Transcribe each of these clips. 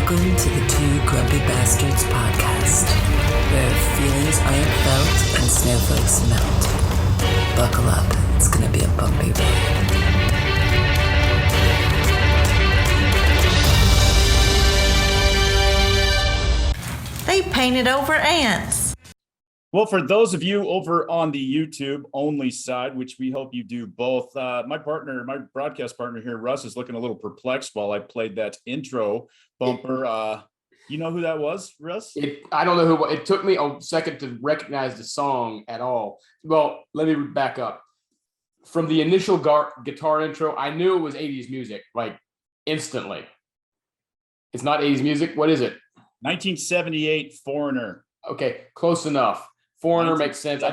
Welcome to the Two Grumpy Bastards podcast, where feelings aren't felt and snowflakes melt. Buckle up, it's gonna be a bumpy ride. They painted over ants. Well, for those of you over on the YouTube only side, which we hope you do both, my broadcast partner here, Russ, is looking a little perplexed while I played that intro bumper. You know who that was, Russ? I don't know who. It took me a second to recognize the song at all. Well, let me back up. From the initial guitar intro, I knew it was 80s music, like instantly. It's not 80s music. What is it? 1978 Foreigner. Okay, close enough. Foreigner makes sense. I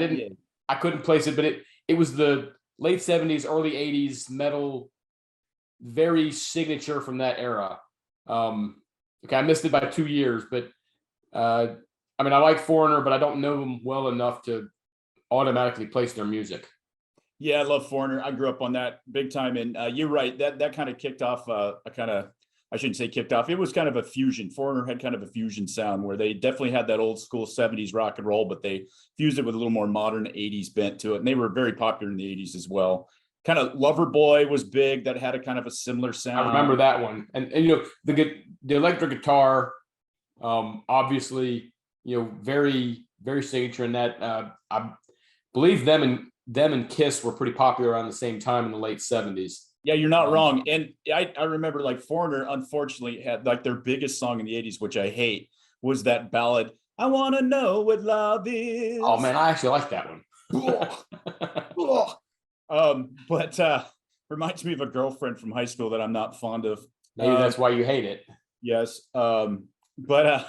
couldn't place it, but it was the late 70s, early 80s metal, very signature from that era. Okay, I missed it by 2 years, but I like Foreigner, but I don't know them well enough to automatically place their music. Yeah, I love Foreigner. I grew up on that big time, and you're right. That kind of kicked off I shouldn't say kicked off. It was kind of a fusion. Foreigner had kind of a fusion sound where they definitely had that old school 70s rock and roll, but they fused it with a little more modern 80s bent to it. And they were very popular in the 80s as well. Kind of Loverboy was big. That had a kind of a similar sound. I remember that one. And the electric guitar, obviously, very, very signature in that. I believe them and Kiss were pretty popular around the same time in the late 70s. Yeah, you're not wrong. And I remember like Foreigner, unfortunately, had like their biggest song in the 80s, which I hate, was that ballad, I Want to Know What Love Is. Oh, man, I actually like that one. But reminds me of a girlfriend from high school that I'm not fond of. Maybe that's why you hate it. Yes. But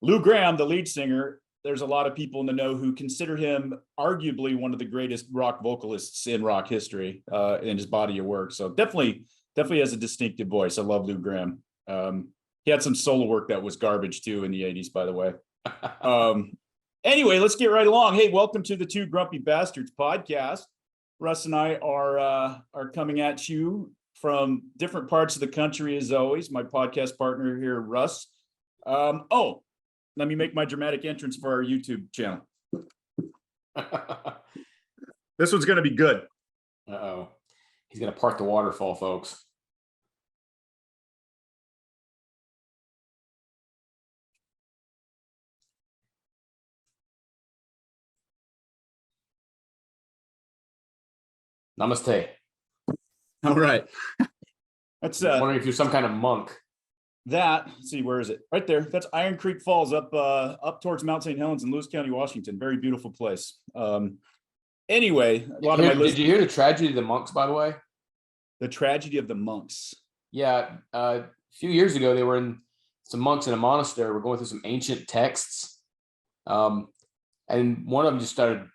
Lou Gramm, the lead singer, there's a lot of people in the know who consider him arguably one of the greatest rock vocalists in rock history in his body of work. So definitely has a distinctive voice. I love Lou Gramm. He had some solo work that was garbage too in the 80s, by the way. Anyway, let's get right along. Hey, welcome to the Two Grumpy Bastards podcast. Russ and I are coming at you from different parts of the country as always. My podcast partner here, Russ. Let me make my dramatic entrance for our YouTube channel. This one's going to be good. Uh-oh. He's going to part the waterfall, folks. Namaste. All right. That's I'm wondering if you're some kind of monk. Let's see, where is it? Right there. That's Iron Creek Falls up towards Mount St. Helens in Lewis County, Washington. Very beautiful place. Anyway, Did you hear the tragedy of the monks, by the way? The tragedy of the monks. Yeah. A few years ago, they were some monks in a monastery were going through some ancient texts. And one of them just started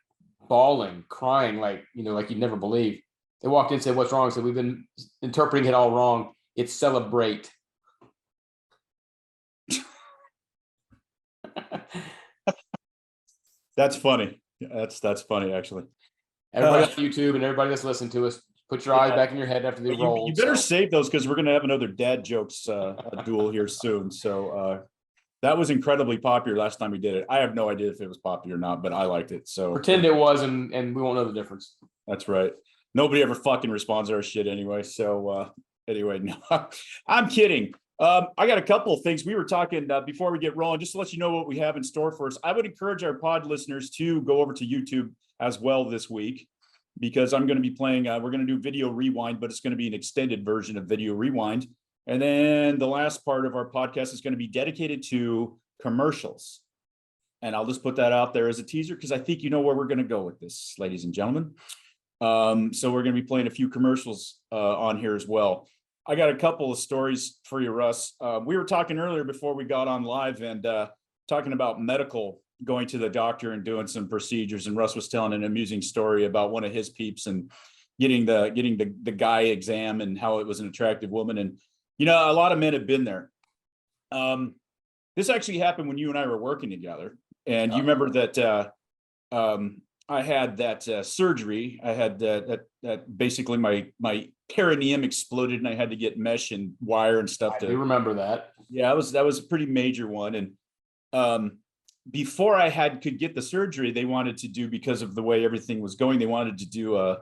bawling, crying like you'd never believe. They walked in and said, "What's wrong?" I said, "We've been interpreting it all wrong. It's celebrate." That's funny. That's funny, actually. Everybody on YouTube and everybody that's listening to us, put your eyes back in your head after the roll. You better save those because we're going to have another dad jokes duel here soon. So that was incredibly popular last time we did it. I have no idea if it was popular or not, but I liked it. So pretend it was, and we won't know the difference. That's right. Nobody ever fucking responds to our shit anyway. So anyway, no, I'm kidding. I got a couple of things we were talking before we get rolling, just to let you know what we have in store for us. I would encourage our pod listeners to go over to YouTube as well this week, because I'm going to be playing, we're going to do video rewind, but it's going to be an extended version of video rewind. And then the last part of our podcast is going to be dedicated to commercials. And I'll just put that out there as a teaser, because I think you know where we're going to go with this, ladies and gentlemen. So we're going to be playing a few commercials on here as well. I got a couple of stories for you, Russ. We were talking earlier before we got on live and talking about going to the doctor and doing some procedures. And Russ was telling an amusing story about one of his peeps and getting the guy exam and how it was an attractive woman. And, a lot of men have been there. This actually happened when you and I were working together. And you remember that I had that surgery. I had that basically my perineum exploded and I had to get mesh and wire and stuff. I do remember that. Yeah, that was a pretty major one. And before I could get the surgery, they wanted to do, because of the way everything was going, they wanted to do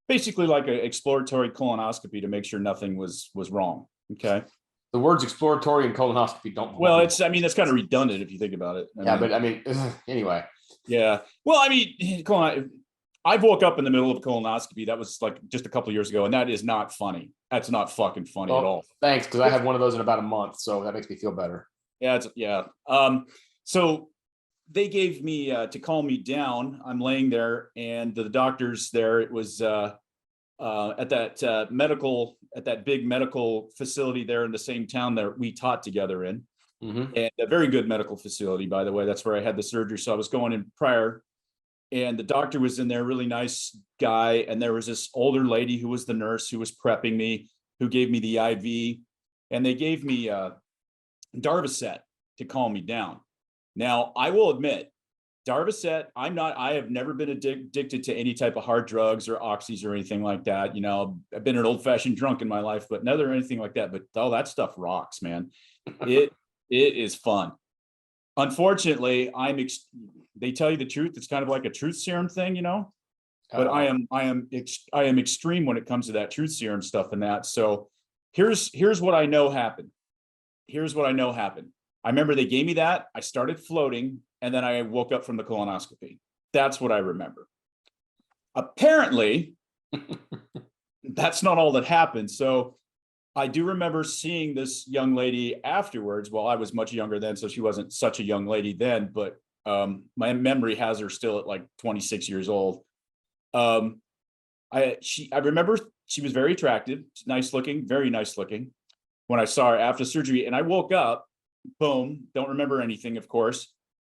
basically like an exploratory colonoscopy to make sure nothing was wrong. Okay. The words exploratory and colonoscopy don't belong. Well, that's kind of redundant if you think about it. But anyway. Yeah. Well, I woke up in the middle of a colonoscopy. That was like just a couple of years ago, and that is not funny. That's not fucking funny at all. Thanks, because I had one of those in about a month, so that makes me feel better. Yeah. So they gave me to calm me down. I'm laying there, and the doctors there. It was at that big medical facility there in the same town that we taught together in, and a very good medical facility, by the way. That's where I had the surgery. So I was going in prior, and the doctor was in there, really nice guy. And there was this older lady who was the nurse who was prepping me, who gave me the IV, and they gave me Darvocet to calm me down. Now, I will admit, Darvocet, I have never been addicted to any type of hard drugs or oxys or anything like that. You know, I've been an old-fashioned drunk in my life, but never anything like that. But that stuff rocks, man. It is fun. Unfortunately, they tell you the truth. It's kind of like a truth serum thing, you know. But I am extreme when it comes to that truth serum stuff and that. So here's what I know happened. I remember they gave me that. I started floating, and then I woke up from the colonoscopy. That's what I remember. Apparently, that's not all that happened. So I do remember seeing this young lady afterwards. Well, I was much younger then, so she wasn't such a young lady then, but my memory has her still at like 26 years old. I remember she was very attractive, nice looking, very nice looking when I saw her after surgery. And I woke up, boom, don't remember anything, of course.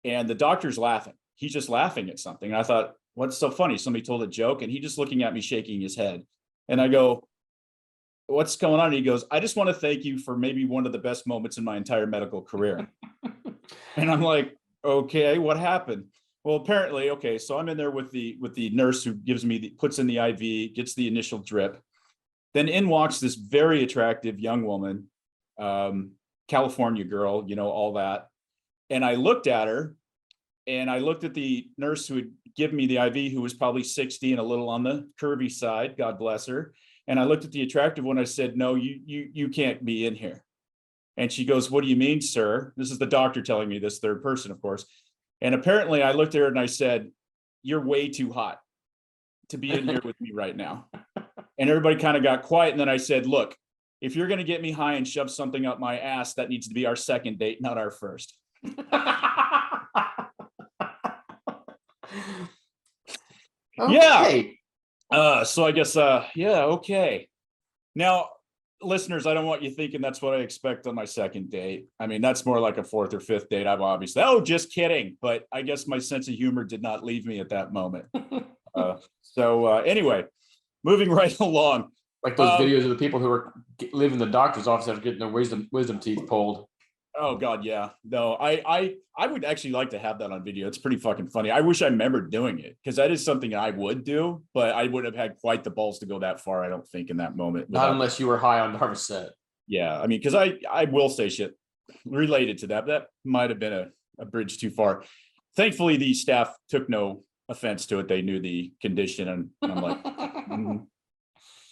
And the doctor's laughing. He's just laughing at something. And I thought, what's so funny? Somebody told a joke, and he just looking at me, shaking his head. And I go, what's going on? And he goes, I just want to thank you for maybe one of the best moments in my entire medical career. And I'm like, okay, what happened? Well, apparently, okay, so I'm in there with the nurse who puts in the IV, gets the initial drip. Then in walks this very attractive young woman, California girl, you know, all that. And I looked at her, and I looked at the nurse who had given me the IV, who was probably 60 and a little on the curvy side, God bless her. And I looked at the attractive one. I said, no, you can't be in here. And she goes, what do you mean, sir? This is the doctor telling me this, third person, of course. And apparently I looked at her and I said, you're way too hot to be in here with me right now. And everybody kind of got quiet. And then I said, look, if you're going to get me high and shove something up my ass, that needs to be our second date, not our first. Okay. Yeah. So I guess, yeah, okay. Now, listeners, I don't want you thinking that's what I expect on my second date. I mean, that's more like a fourth or fifth date. I'm obviously, just kidding. But I guess my sense of humor did not leave me at that moment. Anyway, moving right along. Like those videos of the people who are live in the doctor's office after getting their wisdom teeth pulled. Oh God, yeah. No, I would actually like to have that on video. It's pretty fucking funny. I wish I remembered doing it, because that is something I would do, but I wouldn't have had quite the balls to go that far, I don't think, in that moment. Not unless you were high on Darvocet. Yeah, I mean, because I will say shit related to that. That might have been a bridge too far. Thankfully, the staff took no offense to it. They knew the condition, and I'm like,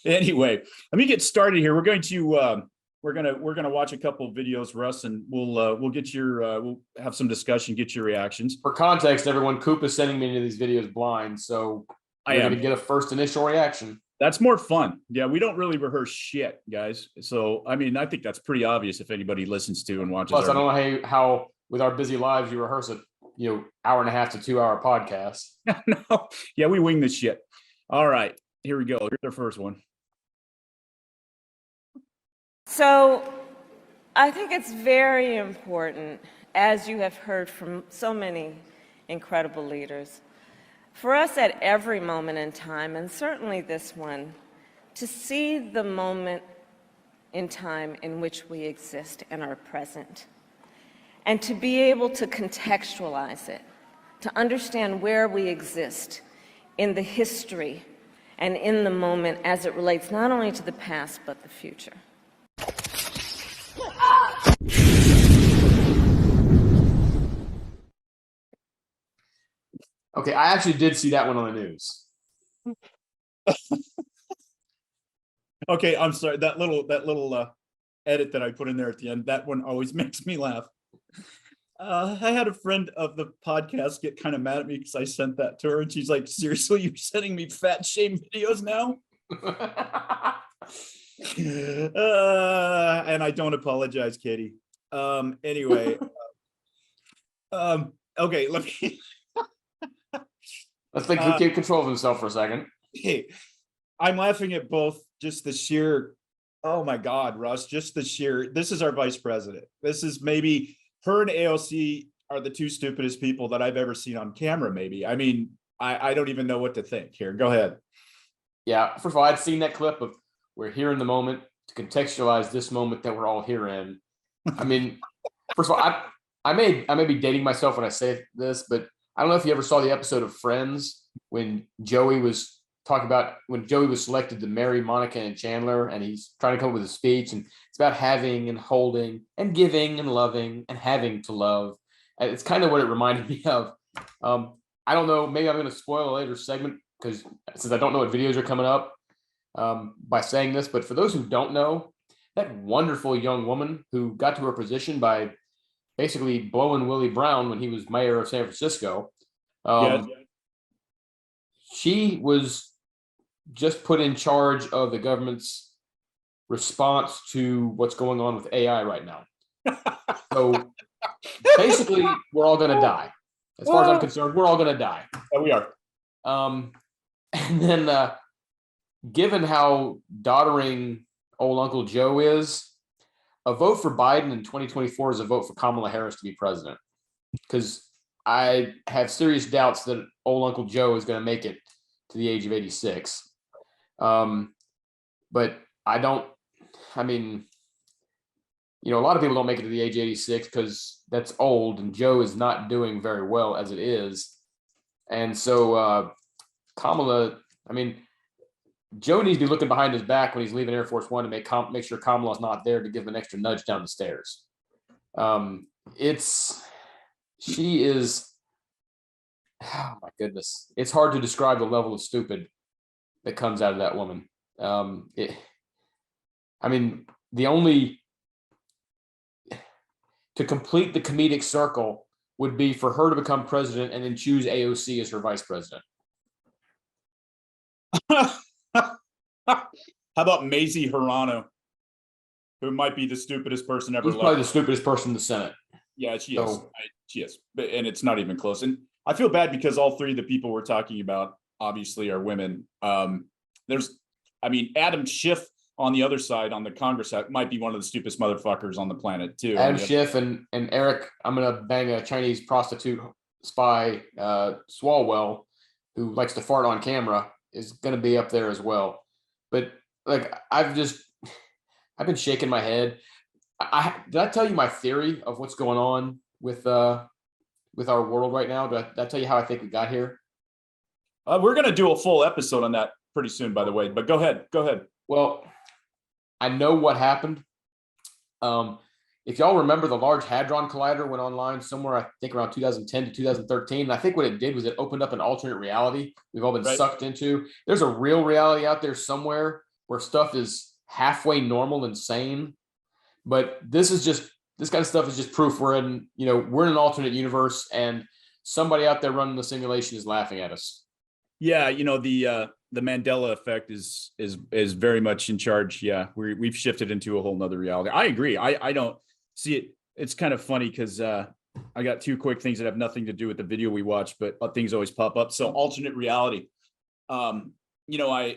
Anyway, let me get started here. We're going to we're gonna watch a couple of videos, Russ, and we'll get your we'll have some discussion, get your reactions. For context, everyone, Koop is sending me into these videos blind, so I'm gonna get a first initial reaction. That's more fun. Yeah, we don't really rehearse shit, guys. So I mean, I think that's pretty obvious if anybody listens to and watches. Plus, I don't know how with our busy lives you rehearse a hour and a half to 2 hour podcast. No, yeah, we wing this shit. All right, here we go. Here's our first one. So I think it's very important, as you have heard from so many incredible leaders, for us at every moment in time, and certainly this one, to see the moment in time in which we exist and are present, and to be able to contextualize it, to understand where we exist in the history and in the moment as it relates not only to the past but the future. Okay, I actually did see that one on the news. Okay, I'm sorry. That little edit that I put in there at the end, that one always makes me laugh. I had a friend of the podcast get kind of mad at me because I sent that to her, and she's like, "Seriously, you're sending me fat shame videos now?" And I don't apologize, Katie. Anyway, okay, let me. Let's think who keep control of himself for a second. Hey, I'm laughing at both just the sheer, oh my God, Russ, just the sheer, this is our vice president. This is maybe her and AOC are the two stupidest people that I've ever seen on camera, maybe. I mean, I don't even know what to think here. Go ahead. Yeah, first of all, I'd seen that clip of we're here in the moment to contextualize this moment that we're all here in. I mean, first of all, I may be dating myself when I say this, but I don't know if you ever saw the episode of Friends when Joey was talking about when Joey was selected to marry Monica and Chandler, and he's trying to come up with a speech, and it's about having and holding and giving and loving and having to love. And it's kind of what it reminded me of. I don't know, maybe I'm going to spoil a later segment because since I don't know what videos are coming up by saying this, but for those who don't know, that wonderful young woman who got to her position by basically blowing Willie Brown when he was mayor of San Francisco. She was just put in charge of the government's response to what's going on with AI right now. So basically, we're all going to die. As far as I'm concerned, we're all going to die. Yeah, we are. And then, given how doddering old Uncle Joe is, a vote for Biden in 2024 is a vote for Kamala Harris to be president. Because I have serious doubts that old Uncle Joe is going to make it to the age of 86. But I mean, a lot of people don't make it to the age of 86 because that's old, and Joe is not doing very well as it is. And so Kamala, I mean, Joe needs to be looking behind his back when he's leaving Air Force One to make sure Kamala's not there to give him an extra nudge down the stairs. She is, oh my goodness. It's hard to describe the level of stupid that comes out of that woman. To complete the comedic circle would be for her to become president and then choose AOC as her vice president. How about Mazie Hirano, who might be the stupidest person ever? She's probably the stupidest person in the Senate. Yeah, she is. She is, and it's not even close. And I feel bad because all three of the people we're talking about obviously are women. Adam Schiff on the other side, on the Congress side, might be one of the stupidest motherfuckers on the planet too. Adam Schiff and Eric, I'm gonna bang a Chinese prostitute spy, Swalwell, who likes to fart on camera, is gonna be up there as well. But like, I've been shaking my head. Did I tell you my theory of what's going on with our world right now? Did I tell you how I think we got here? We're going to do a full episode on that pretty soon, by the way, but go ahead. Well, I know what happened. If y'all remember, the Large Hadron Collider went online somewhere, I think around 2010 to 2013. And I think what it did was it opened up an alternate reality we've all been sucked into. There's a real reality out there somewhere where stuff is halfway normal and sane. But this kind of stuff is just proof we're in an alternate universe, and somebody out there running the simulation is laughing at us. Yeah, the Mandela effect is very much in charge. Yeah, we've shifted into a whole nother reality. I agree. I don't see it. It's kind of funny because I got two quick things that have nothing to do with the video we watched, but things always pop up. So alternate reality. I'm a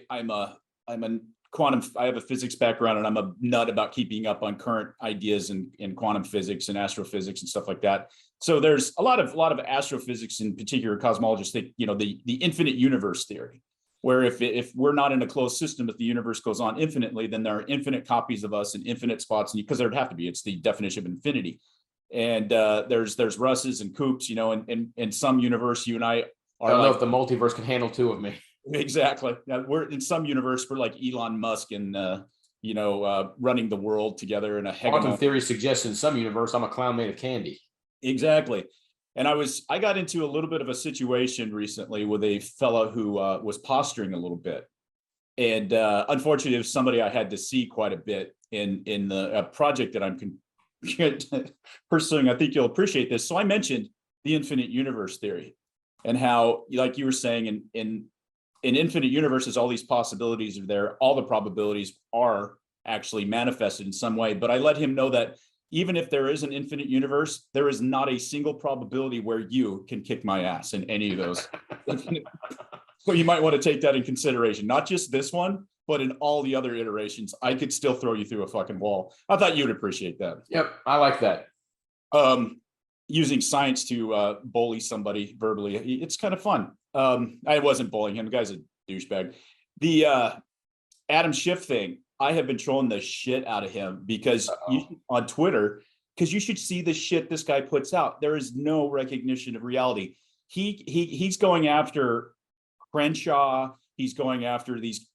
quantum. I have a physics background, and I'm a nut about keeping up on current ideas in quantum physics and astrophysics and stuff like that. So there's a lot of astrophysics, in particular cosmologists, think the infinite universe theory, where if we're not in a closed system, if the universe goes on infinitely, then there are infinite copies of us in infinite spots, and because there'd have to be, it's the definition of infinity. And there's Russes and Koops, in some universe, you and I are. I don't know if the multiverse can handle two of me. Exactly. Now, we're in some universe, we're like Elon Musk and running the world together in a quantum theory suggests in some universe I'm a clown made of candy. Exactly. And I got into a little bit of a situation recently with a fellow who was posturing a little bit. And unfortunately, it was somebody I had to see quite a bit in the project that I'm pursuing. I think you'll appreciate this. So I mentioned the infinite universe theory and how, like you were saying, in infinite universes, all these possibilities are there. All the probabilities are actually manifested in some way. But I let him know that even if there is an infinite universe, there is not a single probability where you can kick my ass in any of those. So you might want to take that in consideration, not just this one, but in all the other iterations. I could still throw you through a fucking wall. I thought you'd appreciate that. Yep, I like that. Using science to bully somebody verbally, it's kind of fun. I wasn't bullying him. The guy's a douchebag. The Adam Schiff thing, I have been trolling the shit out of him because on Twitter, because you should see the shit this guy puts out. There is no recognition of reality. He's going after Crenshaw. He's going after these,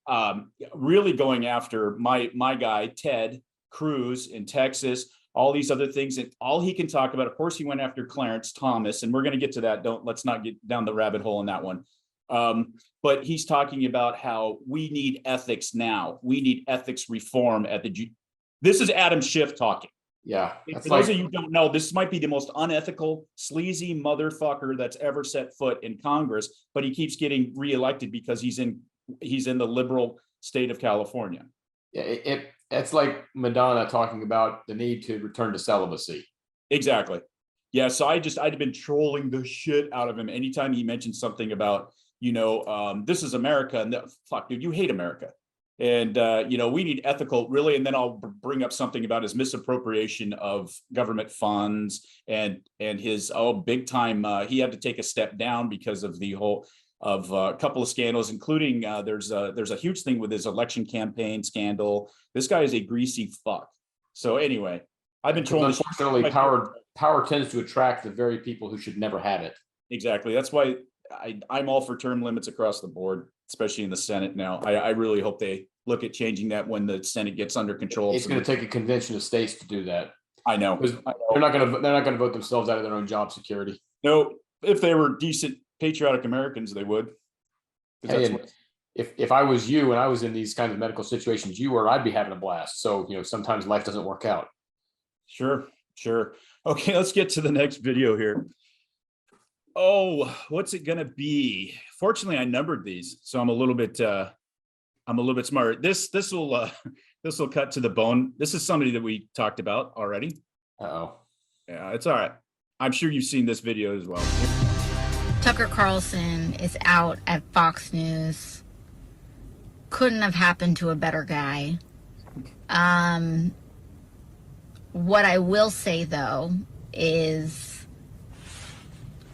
really going after my guy, Ted Cruz in Texas, all these other things. And all he can talk about, of course, he went after Clarence Thomas, and we're going to get to that. Let's not get down the rabbit hole in that one. But he's talking about how we need ethics now. We need ethics reform at the. This is Adam Schiff talking. Yeah. For those of you who don't know, this might be the most unethical, sleazy motherfucker that's ever set foot in Congress, but he keeps getting reelected because he's in the liberal state of California. Yeah, it's like Madonna talking about the need to return to celibacy. Exactly. Yeah. So I'd been trolling the shit out of him anytime he mentioned something about, this is America, and fuck, dude, you hate America. And, we need ethical, really. And then I'll bring up something about his misappropriation of government funds and his, big time. He had to take a step down because of the whole of a couple of scandals, including there's a huge thing with his election campaign scandal. This guy is a greasy fuck. So anyway, I've been trolling. Unfortunately, power tends to attract the very people who should never have it. Exactly. That's why I'm all for term limits across the board, especially in the Senate now. I really hope they look at changing that when the Senate gets under control. It's going to take a convention of states to do that. I know. They're not going to vote themselves out of their own job security. No, if they were decent, patriotic Americans, they would. Hey, if I was you and I was in these kinds of medical situations you were, I'd be having a blast. So, sometimes life doesn't work out. Sure. Okay, let's get to the next video here. Oh, what's it gonna be? Fortunately, I numbered these, so I'm a little bit smarter. This will cut to the bone. This is somebody that we talked about already. Uh-oh. Yeah, it's all right. I'm sure you've seen this video as well. Tucker Carlson is out at Fox News. Couldn't have happened to a better guy. What I will say, though, is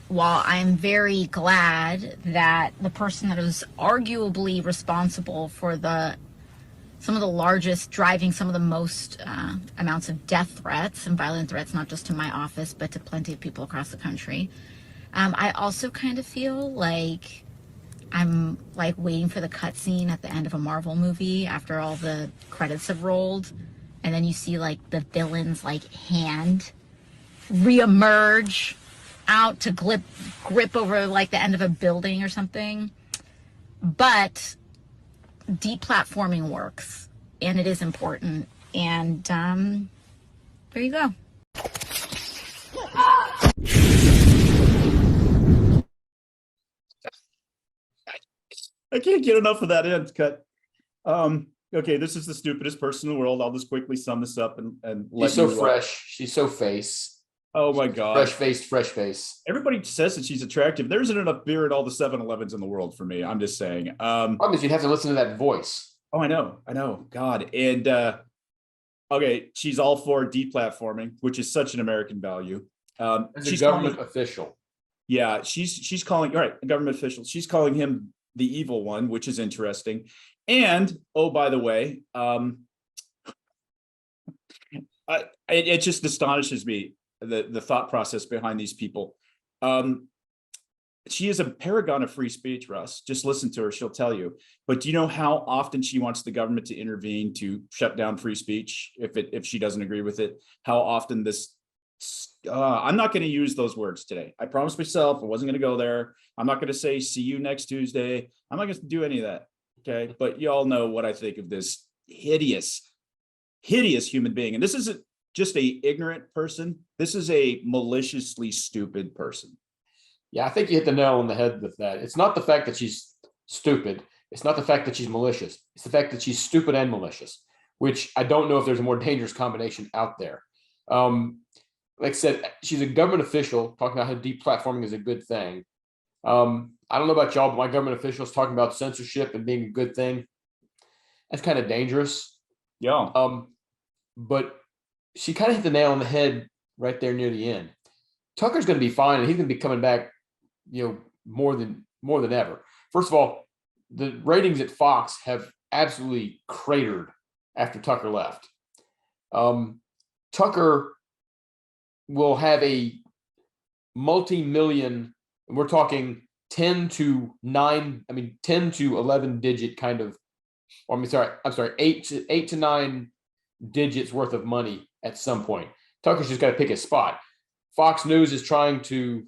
while I'm very glad that the person that was arguably responsible for some of the largest, driving some of the most amounts of death threats and violent threats, not just to my office, but to plenty of people across the country, I also kind of feel like I'm like waiting for the cutscene at the end of a Marvel movie after all the credits have rolled. And then you see like the villain's like hand reemerge out to grip over like the end of a building or something. But deplatforming works, and it is important. And there you go. I can't get enough of that end cut. Okay, this is the stupidest person in the world. I'll just quickly sum this up and let She's so fresh. She's so face. Oh my God. Fresh face. Everybody says that she's attractive. There isn't enough beer at all the 7-Elevens in the world for me. I'm just saying. Problem is you'd have to listen to that voice. Oh, I know. God. And okay, she's all for deplatforming, which is such an American value. She's a government official. Yeah, she's calling, all right, a government official. She's calling him the evil one, which is interesting. And oh, by the way, it just astonishes me, the thought process behind these people. She is a paragon of free speech, Russ. Just listen to her; she'll tell you. But do you know how often she wants the government to intervene to shut down free speech if she doesn't agree with it? How often this I'm not going to use those words today. I promised myself I wasn't going to go there. I'm not going to say, see you next Tuesday. I'm not going to do any of that. Okay. But you all know what I think of this hideous human being. And this isn't just a ignorant person. This is a maliciously stupid person. Yeah, I think you hit the nail on the head with that. It's not the fact that she's stupid. It's not the fact that she's malicious. It's the fact that she's stupid and malicious, which I don't know if there's a more dangerous combination out there. Like I said, she's a government official talking about how deplatforming is a good thing. I don't know about y'all, but my government officials talking about censorship and being a good thing. That's kind of dangerous. Yeah. But she kind of hit the nail on the head right there near the end. Tucker's going to be fine, and he's going to be coming back, more than ever. First of all, the ratings at Fox have absolutely cratered after Tucker left. Tucker will have a multi-million, and we're talking 10 to 11 digit kind of, I'm sorry, 8 to 9 digits worth of money at some point. Tucker's just got to pick his spot. Fox News is trying to,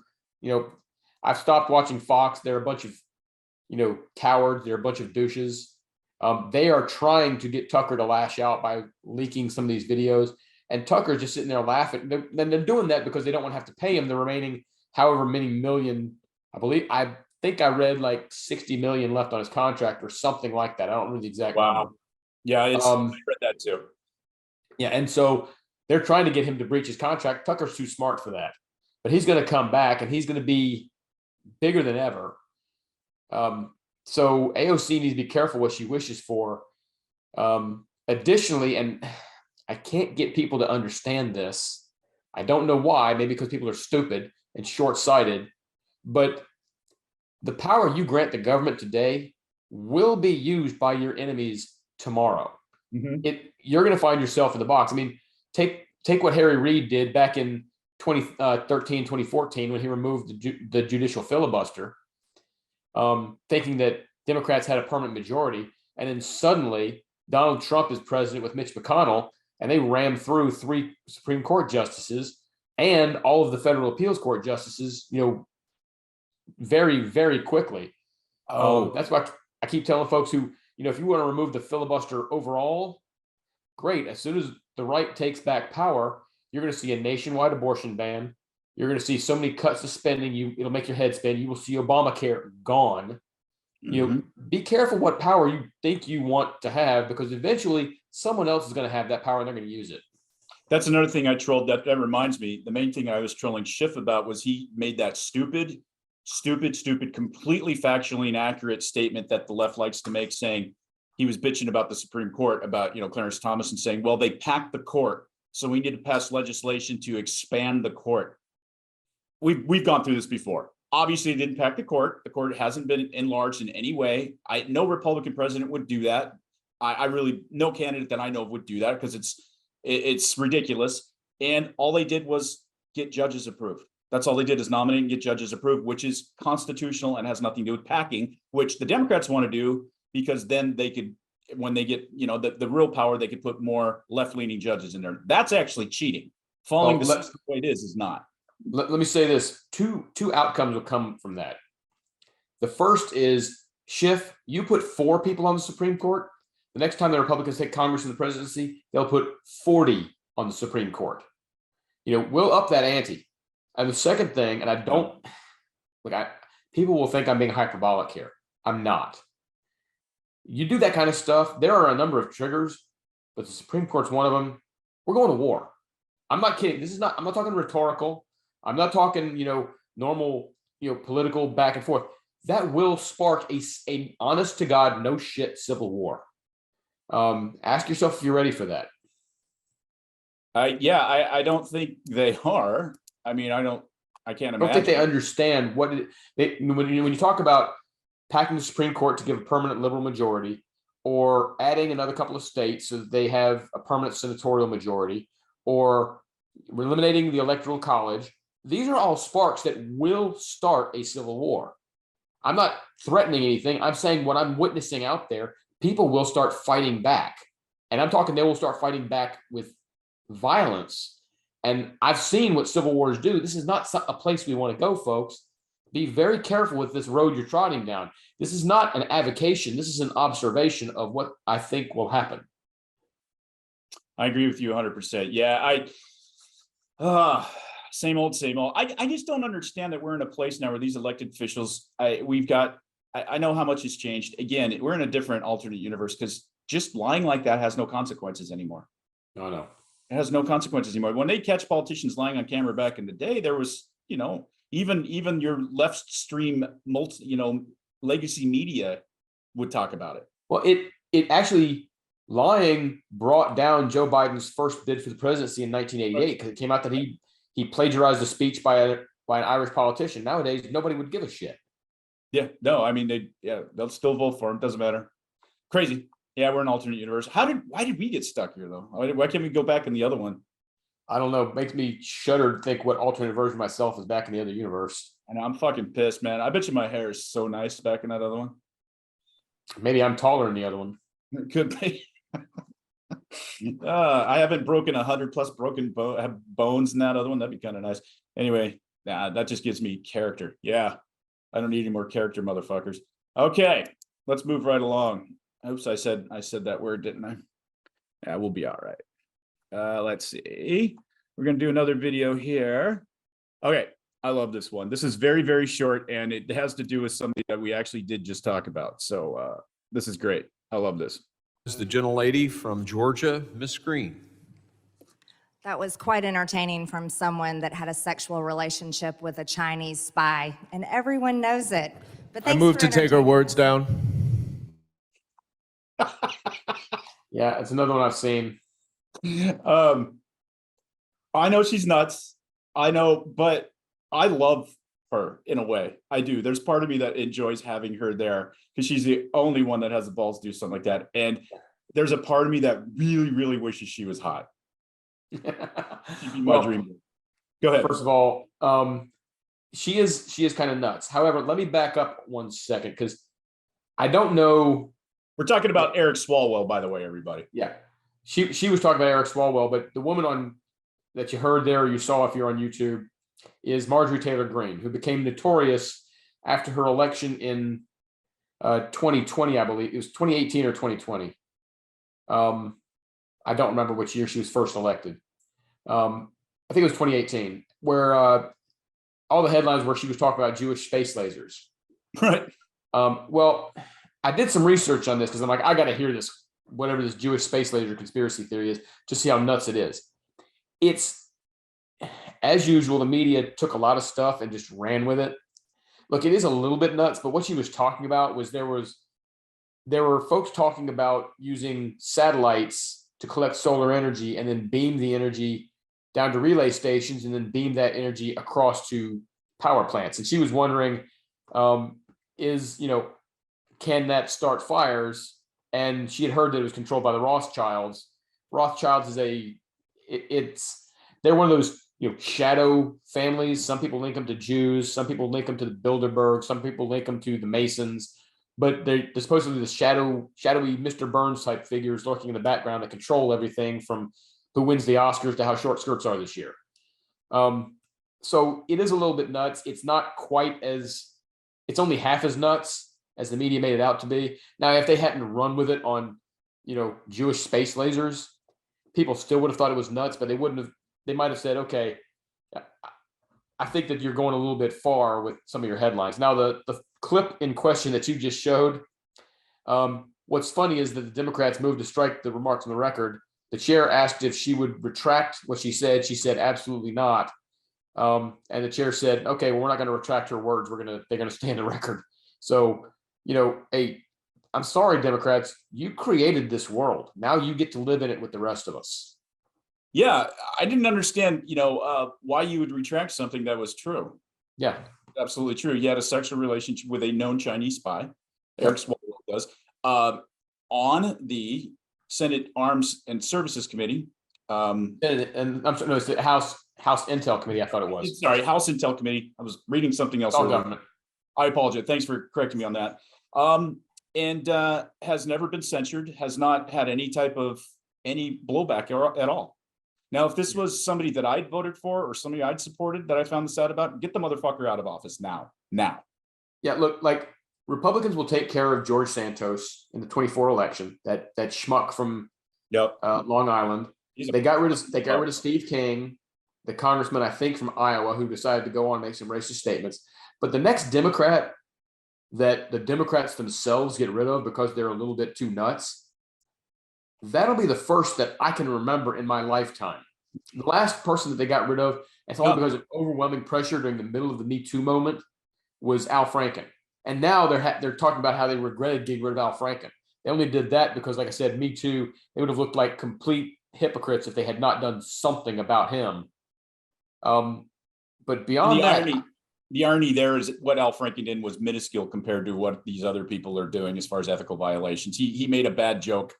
I've stopped watching Fox. They're a bunch of, cowards. They're a bunch of douches. They are trying to get Tucker to lash out by leaking some of these videos. And Tucker's just sitting there laughing. They're doing that because they don't want to have to pay him the remaining however many million. I think I read like 60 million left on his contract or something like that. I don't remember the exact number. Yeah, I read that too. Yeah, and so they're trying to get him to breach his contract. Tucker's too smart for that. But he's going to come back, and he's going to be bigger than ever. So AOC needs to be careful what she wishes for. Additionally, and I can't get people to understand this. I don't know why, maybe because people are stupid and short-sighted, but the power you grant the government today will be used by your enemies tomorrow. Mm-hmm. You're going to find yourself in the box. I mean, take what Harry Reid did back in 2013, 2014, when he removed the judicial filibuster, thinking that Democrats had a permanent majority. And then suddenly Donald Trump is president with Mitch McConnell, and they rammed through 3 Supreme Court justices and all of the federal appeals court justices, very, very quickly. That's why I keep telling folks who, if you want to remove the filibuster overall, great. As soon as the right takes back power, you're going to see a nationwide abortion ban. You're going to see so many cuts to spending, it'll make your head spin. You will see Obamacare gone. Mm-hmm. Be careful what power you think you want to have, because eventually someone else is going to have that power and they're going to use it. That's another thing I trolled. That reminds me. The main thing I was trolling Schiff about was he made that stupid, completely factually inaccurate statement that the left likes to make, saying he was bitching about the Supreme Court, about, Clarence Thomas, and saying, well, they packed the court, so we need to pass legislation to expand the court. We've gone through this before. Obviously, it didn't pack the court. The court hasn't been enlarged in any way. No Republican president would do that. I really, no candidate that I know of would do that, because it's ridiculous. And all they did was get judges approved. That's all they did, is nominate and get judges approved, which is constitutional and has nothing to do with packing, which the Democrats want to do, because then they could, when they get, the real power, they could put more left-leaning judges in there. That's actually cheating. Following the system the way it is not. Let me say this. Two outcomes will come from that. The first is, Schiff, you put 4 people on the Supreme Court. The next time the Republicans take Congress and the presidency, they'll put 40 on the Supreme Court. We'll up that ante. And the second thing, and I don't, people will think I'm being hyperbolic here. I'm not. You do that kind of stuff, there are a number of triggers, but the Supreme Court's one of them. We're going to war. I'm not kidding. I'm not talking rhetorical. I'm not talking, normal, political back and forth. That will spark a honest to God, no shit civil war. Ask yourself if you're ready for that. I don't think they are. I mean, I can't imagine. I don't think they understand when you talk about packing the Supreme Court to give a permanent liberal majority, or adding another couple of states so that they have a permanent senatorial majority, or eliminating the Electoral College. These are all sparks that will start a civil war. I'm not threatening anything. I'm saying what I'm witnessing out there, people will start fighting back. And I'm talking they will start fighting back with violence. And I've seen what civil wars do. This is not a place we want to go, folks. Be very careful with this road you're trotting down. This is not an avocation. This is an observation of what I think will happen. I agree with you 100%. Yeah, same old, same old. I just don't understand that we're in a place now where these elected officials, I know how much has changed. Again, we're in a different alternate universe because just lying like that has no consequences anymore. No. It has no consequences anymore. When they catch politicians lying on camera back in the day, there was, even your left stream, legacy media would talk about it. Well, it actually, lying brought down Joe Biden's first bid for the presidency in 1988 because it came out that he plagiarized a speech by an Irish politician. Nowadays, nobody would give a shit. Yeah, no, I mean, they'll still vote for him. Doesn't matter. Crazy. Yeah, we're an alternate universe. Why did we get stuck here though? Why can't we go back in the other one? I don't know. It makes me shudder to think what alternate version of myself is back in the other universe. And I'm fucking pissed, man. I bet you my hair is so nice back in that other one. Maybe I'm taller in the other one. It could be. I haven't broken 100+ broken bones in that other one. That'd be kind of nice. Anyway, that just gives me character. Yeah, I don't need any more character, motherfuckers. Okay, let's move right along. Oops, I said that word, didn't I? Yeah, we'll be all right. Let's see. We're gonna do another video here. Okay, I love this one. This is very, very short, and it has to do with something that we actually did just talk about. So this is great. I love this. This is the gentlelady from Georgia, Miss Green. That was quite entertaining from someone that had a sexual relationship with a Chinese spy, and everyone knows it. But I move to take her words down. Yeah, it's another one I've seen. I know she's nuts. I know, but I love her in a way. I do. There's part of me that enjoys having her there because she's the only one that has the balls to do something like that. And there's a part of me that really, really wishes she was hot. She'd be my dream. Go ahead. First of all, she is kind of nuts. However, let me back up 1 second because I don't know. We're talking about Eric Swalwell, by the way, everybody. Yeah, she was talking about Eric Swalwell, but the woman that you heard there, or you saw if you're on YouTube, is Marjorie Taylor Greene, who became notorious after her election in 2020, I believe. It was 2018 or 2020. I don't remember which year she was first elected. I think it was 2018, where all the headlines were she was talking about Jewish space lasers. Right. Well, I did some research on this because I'm like, I got to hear this, whatever this Jewish space laser conspiracy theory is, to see how nuts it is. It's, as usual, the media took a lot of stuff and just ran with it. Look, it is a little bit nuts, but what she was talking about was there were folks talking about using satellites to collect solar energy and then beam the energy down to relay stations and then beam that energy across to power plants. And she was wondering, can that start fires? And she had heard that it was controlled by the Rothschilds. Rothschilds is they're one of those shadow families. Some people link them to Jews. Some people link them to the Bilderberg. Some people link them to the Masons. But they're supposedly the shadowy Mr. Burns type figures lurking in the background that control everything from who wins the Oscars to how short skirts are this year. So it is a little bit nuts. It's only half as nuts as the media made it out to be. Now, if they hadn't run with it on, Jewish space lasers, people still would have thought it was nuts, but they might have said, okay, I think that you're going a little bit far with some of your headlines. Now, the clip in question that you just showed, what's funny is that the Democrats moved to strike the remarks on the record. The chair asked if she would retract what she said. She said, absolutely not. And the chair said, okay, well, we're not going to retract her words. They're going to stay in the record. So, I'm sorry, Democrats, you created this world. Now you get to live in it with the rest of us. Yeah, I didn't understand, why you would retract something that was true. Yeah, absolutely true. You had a sexual relationship with a known Chinese spy, Eric Swalwell does, on the Senate Arms and Services Committee. And I'm sorry, no, it's the House Intel Committee. I thought it was. Sorry, House Intel Committee. I was reading something else. All government. I apologize. Thanks for correcting me on that. And has never been censured. Has not had any type of blowback at all. Now, if this was somebody that I'd voted for or somebody I'd supported that I found this out about, get the motherfucker out of office now. Yeah, look, like Republicans will take care of George Santos in the 24 election. That schmuck from Long Island. They got rid of Steve King, the congressman, I think, from Iowa, who decided to go on and make some racist statements. But the next Democrat that the Democrats themselves get rid of because they're a little bit too nuts, that'll be the first that I can remember in my lifetime. The last person that they got rid of, it's only because of overwhelming pressure during the middle of the Me Too moment, was Al Franken. And now they're talking about how they regretted getting rid of Al Franken. They only did that because, like I said, Me Too, they would have looked like complete hypocrites if they had not done something about him. But beyond the irony there is what Al Franken did was minuscule compared to what these other people are doing as far as ethical violations. He made a bad joke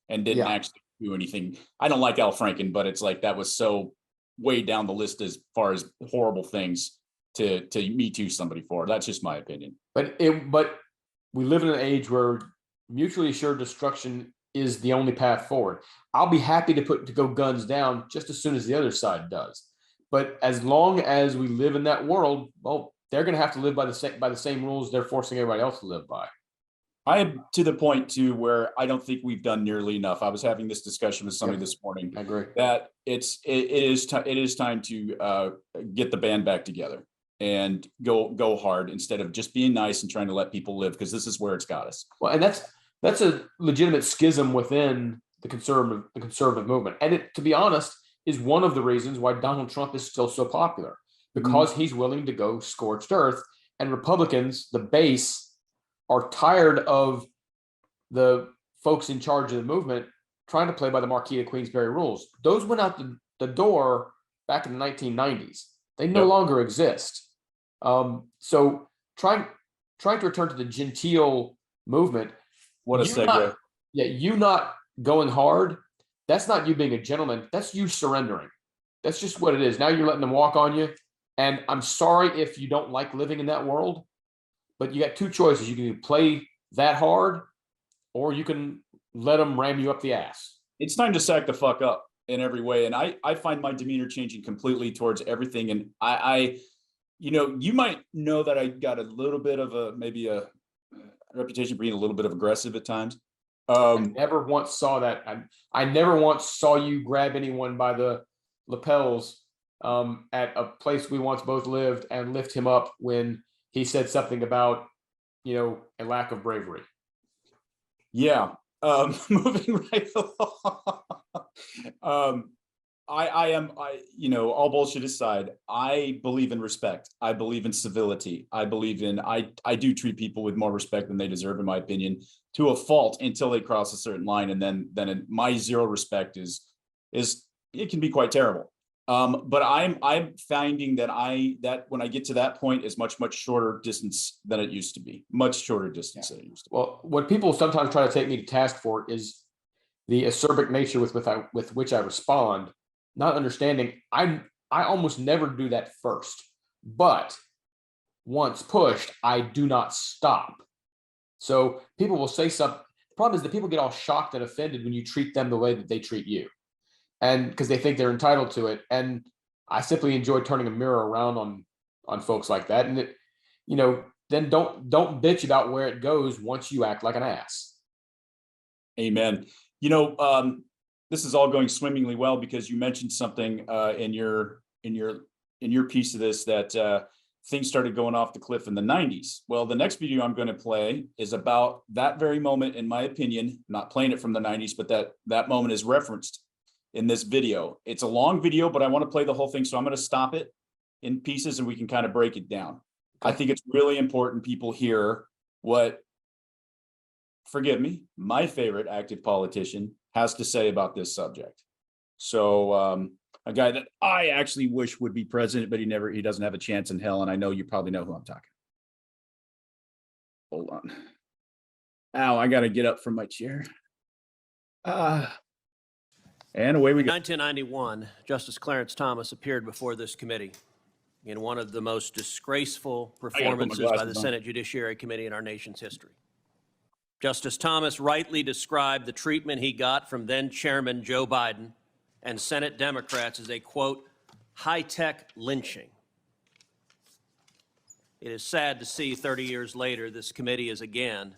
and didn't actually do anything. I don't like Al Franken, but it's like that was so way down the list as far as horrible things to Me Too somebody for. That's just my opinion. But we live in an age where mutually assured destruction is the only path forward. I'll be happy to go guns down just as soon as the other side does. But as long as we live in that world, well, they're going to have to live by the same rules they're forcing everybody else to live by. I am to the point too where I don't think we've done nearly enough. I was having this discussion with somebody this morning. I agree that it is time to get the band back together and go hard instead of just being nice and trying to let people live, because this is where it's got us. Well, and that's a legitimate schism within the conservative movement, and it, to be honest, is one of the reasons why Donald Trump is still so popular, because he's willing to go scorched earth, and Republicans, the base, are tired of the folks in charge of the movement trying to play by the Marquis of Queensberry rules. Those went out the door back in the 1990s. They no longer exist. So trying to return to the genteel movement. What a segue. You not going hard. That's not you being a gentleman. That's you surrendering. That's just what it is. Now you're letting them walk on you. And I'm sorry if you don't like living in that world, but you got two choices. You can either play that hard, or you can let them ram you up the ass. It's time to sack the fuck up in every way. And I find my demeanor changing completely towards everything. And I you might know that I got a little bit of maybe a reputation for being a little bit of aggressive at times. I never once saw that. I never once saw you grab anyone by the lapels at a place we once both lived and lift him up when he said something about, a lack of bravery. Yeah. Moving right along. All bullshit aside, I believe in respect. I believe in civility. I do treat people with more respect than they deserve, in my opinion, to a fault until they cross a certain line. And then my zero respect is it can be quite terrible. But I'm finding that when I get to that point is much shorter distance than it used to be. Much shorter distance than it used to be. Well, what people sometimes try to take me to task for is the acerbic nature with which I respond, not understanding I almost never do that first. But once pushed, I do not stop. So people will say something. The problem is that people get all shocked and offended when you treat them the way that they treat you. And because they think they're entitled to it. And I simply enjoy turning a mirror around on folks like that. And then don't bitch about where it goes once you act like an ass. Amen. This is all going swimmingly well because you mentioned something in your piece of this that things started going off the cliff in the 90s. Well, the next video I'm going to play is about that very moment, in my opinion. Not playing it from the 90s, but that moment is referenced in this video. It's a long video, but I want to play the whole thing. So I'm going to stop it in pieces and we can kind of break it down. I think it's really important people hear what, forgive me, my favorite active politician has to say about this subject. So a guy that I actually wish would be president, but he doesn't have a chance in hell. And I know you probably know who I'm talking. Hold on. Ow, I got to get up from my chair. And away we go. In 1991, Justice Clarence Thomas appeared before this committee in one of the most disgraceful performances by the Senate Judiciary Committee in our nation's history. Justice Thomas rightly described the treatment he got from then Chairman Joe Biden and Senate Democrats is a, quote, high-tech lynching. It is sad to see 30 years later this committee is again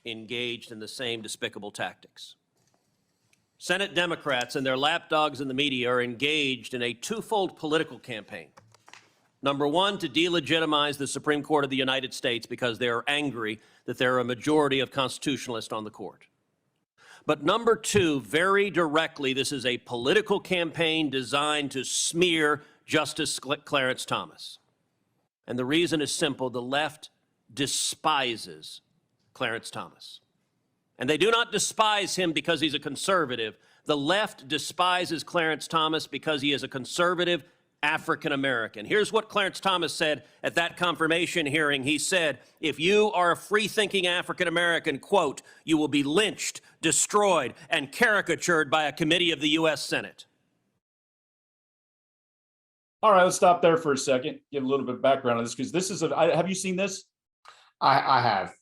engaged in the same despicable tactics. Senate Democrats and their lapdogs in the media are engaged in a twofold political campaign. Number one, to delegitimize the Supreme Court of the United States because they are angry that there are a majority of constitutionalists on the court. But number two, very directly, this is a political campaign designed to smear Justice Clarence Thomas. And the reason is simple. The left despises Clarence Thomas. And they do not despise him because he's a conservative. The left despises Clarence Thomas because he is a conservative African American. Here's what Clarence Thomas said at that confirmation hearing. He said, if you are a free-thinking African American, quote, you will be lynched, destroyed, and caricatured by a committee of the U.S. Senate. All right, let's stop there for a second. Give a little bit of background on this because this is have you seen this? I have.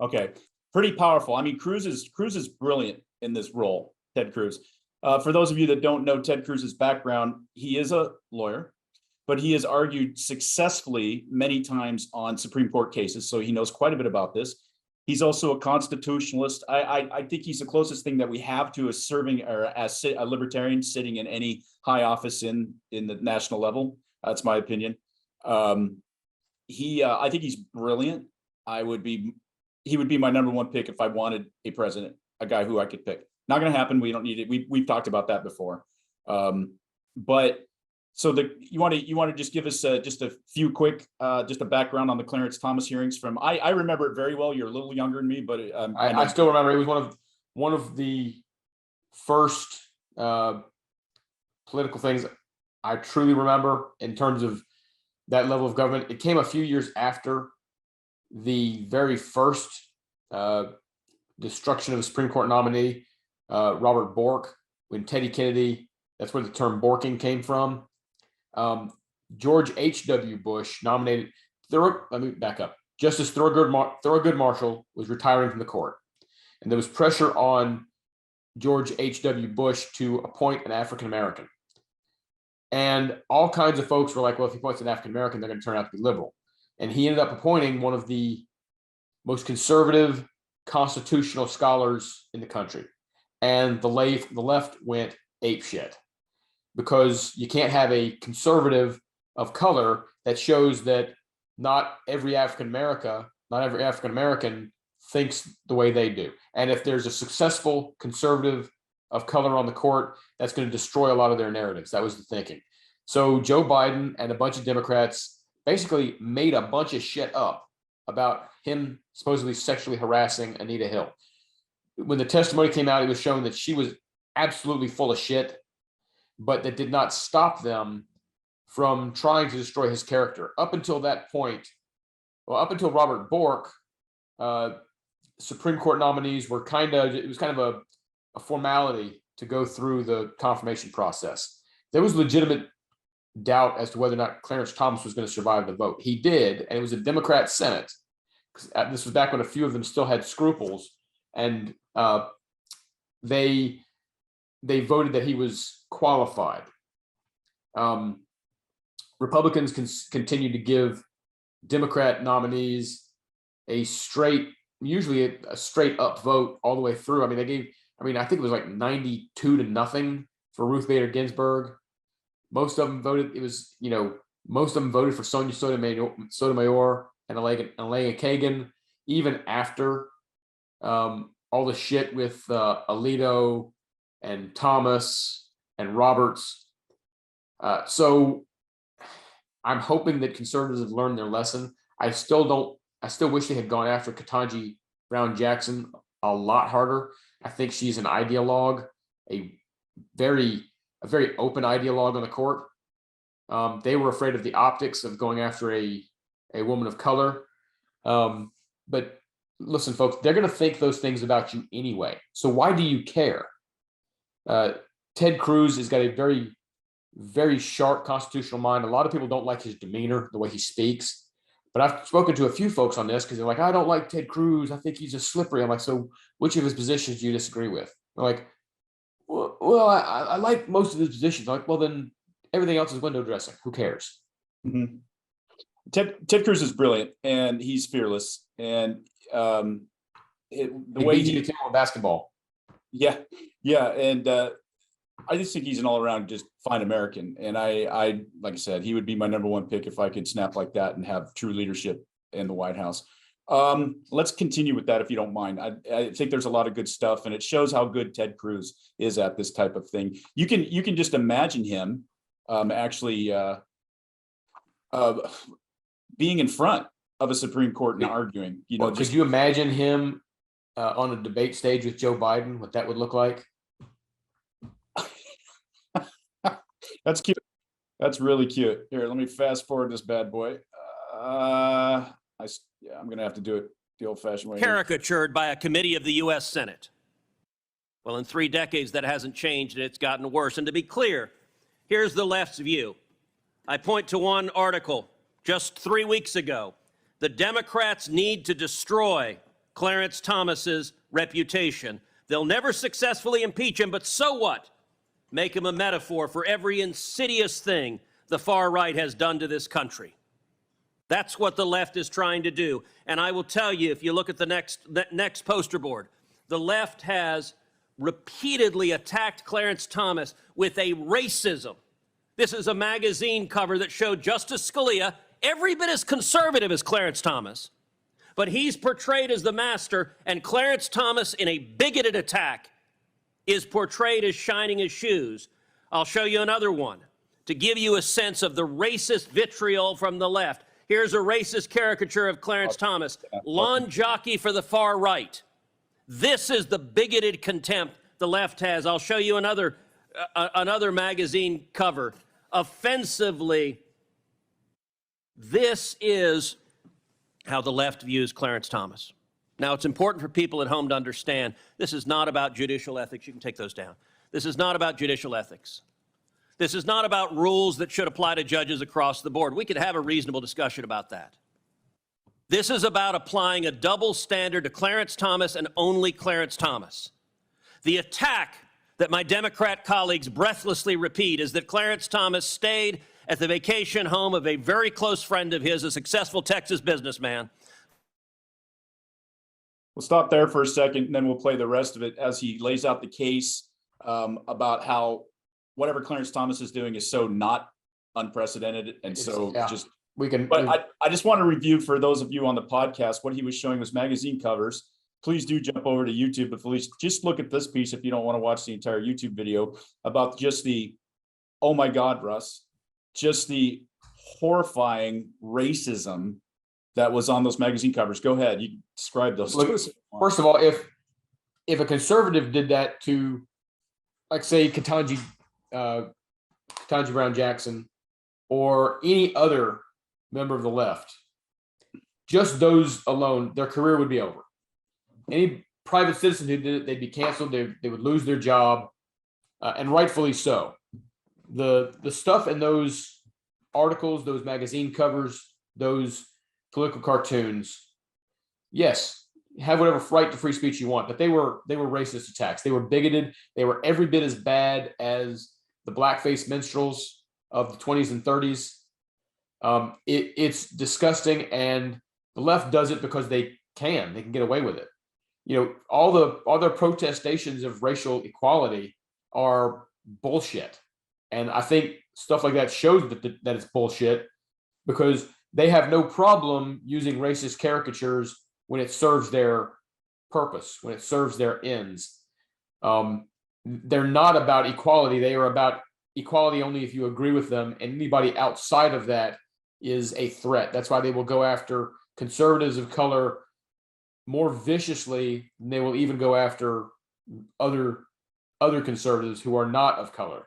Okay, pretty powerful. I mean, Cruz is brilliant in this role, Ted Cruz. For those of you that don't know Ted Cruz's background, he is a lawyer, but he has argued successfully many times on Supreme Court cases, so he knows quite a bit about this. He's also a constitutionalist. I think he's the closest thing that we have to as serving or as a libertarian sitting in any high office in the national level. That's my opinion. I think he's brilliant. He would be my number one pick if I wanted a president, a guy who I could pick. Not going to happen. We don't need it. We've talked about that before. But so you want to just give us just a few quick just a background on the Clarence Thomas hearings from I remember it very well. You're a little younger than me, but I still remember. It was one of the first political things I truly remember in terms of that level of government. It came a few years after the very first destruction of the Supreme Court nominee, Robert Bork, when Teddy Kennedy, that's where the term borking came from. George H.W. Bush nominated, let me back up. Justice Thurgood Marshall was retiring from the court. And there was pressure on George H.W. Bush to appoint an African-American. And all kinds of folks were like, well, if he appoints an African-American, they're going to turn out to be liberal. And he ended up appointing one of the most conservative constitutional scholars in the country. And the left went apeshit because you can't have a conservative of color that shows that not every African American thinks the way they do. And if there's a successful conservative of color on the court, that's going to destroy a lot of their narratives. That was the thinking. So Joe Biden and a bunch of Democrats basically made a bunch of shit up about him supposedly sexually harassing Anita Hill. When the testimony came out, it was shown that she was absolutely full of shit, but that did not stop them from trying to destroy his character. Up until that point, well, up until Robert Bork, Supreme Court nominees were it was kind of a formality to go through the confirmation process. There was legitimate doubt as to whether or not Clarence Thomas was going to survive the vote. He did, and it was a Democrat Senate. This was back when a few of them still had scruples, and they voted that he was qualified. Republicans continued to give Democrat nominees usually a straight up vote all the way through. I think it was like 92-0 for Ruth Bader Ginsburg. Most of them voted. Most of them voted for Sonia Sotomayor and Elena Kagan, even after all the shit with Alito and Thomas and Roberts. So I'm hoping that conservatives have learned their lesson. I still wish they had gone after Ketanji Brown Jackson a lot harder. I think she's an ideologue, a very open ideologue on the court. They were afraid of the optics of going after a woman of color. But listen, folks, they're going to think those things about you anyway. So why do you care? Ted Cruz has got a very, very sharp constitutional mind. A lot of people don't like his demeanor, the way he speaks. But I've spoken to a few folks on this because they're like, I don't like Ted Cruz. I think he's just slippery. I'm like, so which of his positions do you disagree with? They're like, Well, I like most of his positions. Like, well, then everything else is window dressing. Who cares? Mm-hmm. Ted Cruz is brilliant, and he's fearless, and the way he on basketball. Yeah, and I just think he's an all-around just fine American, and I like I said, he would be my number one pick if I could snap like that and have true leadership in the White House. Let's continue with that if you don't mind. I think there's a lot of good stuff, and it shows how good Ted Cruz is at this type of thing. You can just imagine him actually being in front of a Supreme Court and arguing. Could you imagine him on a debate stage with Joe Biden? What that would look like? That's cute. That's really cute. Here, let me fast forward this bad boy. I'm gonna have to do it the old-fashioned way. Caricatured by a committee of the U.S. Senate. Well, in 3 decades, that hasn't changed, and it's gotten worse. And to be clear, here's the left's view. I point to one article just 3 weeks ago. The Democrats need to destroy Clarence Thomas's reputation. They'll never successfully impeach him, but so what? Make him a metaphor for every insidious thing the far right has done to this country. That's what the left is trying to do. And I will tell you, if you look at the next poster board, the left has repeatedly attacked Clarence Thomas with a racism. This is a magazine cover that showed Justice Scalia every bit as conservative as Clarence Thomas, but he's portrayed as the master, and Clarence Thomas, in a bigoted attack, is portrayed as shining his shoes. I'll show you another one to give you a sense of the racist vitriol from the left. Here's a racist caricature of Clarence Thomas, lawn jockey for the far right. This is the bigoted contempt the left has. I'll show you another magazine cover. Offensively, this is how the left views Clarence Thomas. Now, it's important for people at home to understand this is not about judicial ethics. You can take those down. This is not about judicial ethics. This is not about rules that should apply to judges across the board. We could have a reasonable discussion about that. This is about applying a double standard to Clarence Thomas and only Clarence Thomas. The attack that my Democrat colleagues breathlessly repeat is that Clarence Thomas stayed at the vacation home of a very close friend of his, a successful Texas businessman. We'll stop there for a second, and then we'll play the rest of it as he lays out the case about how whatever Clarence Thomas is doing is so not unprecedented. And I just want to review for those of you on the podcast, what he was showing was magazine covers. Please do jump over to YouTube, but at least just look at this piece if you don't want to watch the entire YouTube video about just the, oh my God, Russ, just the horrifying racism that was on those magazine covers. Go ahead, you describe those. First of all, if a conservative did that to, like, say, Ketanji Brown Jackson or any other member of the left, just those alone, their career would be over. Any private citizen who did it, they'd be canceled. They would lose their job, and rightfully so. The stuff in those articles, those magazine covers, those political cartoons, yes, have whatever right to free speech you want, but they were racist attacks. They were bigoted. They were every bit as bad as the blackface minstrels of the 20s and 30s. It's disgusting, and the left does it because they can get away with it. You know, all their protestations of racial equality are bullshit. And I think stuff like that shows that it's bullshit, because they have no problem using racist caricatures when it serves their purpose, when it serves their ends. They're not about equality. They are about equality only if you agree with them, and anybody outside of that is a threat. That's why they will go after conservatives of color more viciously than they will even go after other conservatives who are not of color.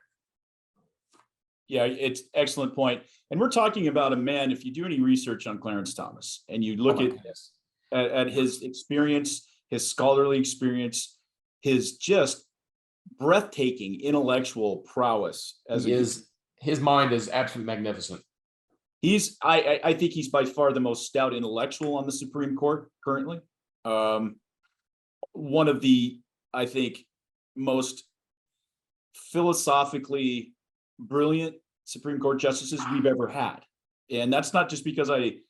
Yeah, it's excellent point. And we're talking about a man, if you do any research on Clarence Thomas and you look at his experience, his scholarly experience, his just breathtaking intellectual prowess. His mind is absolutely magnificent. I think he's by far the most stout intellectual on the Supreme Court currently. One of the, I think, most philosophically brilliant Supreme Court justices we've ever had. And that's not just because I'm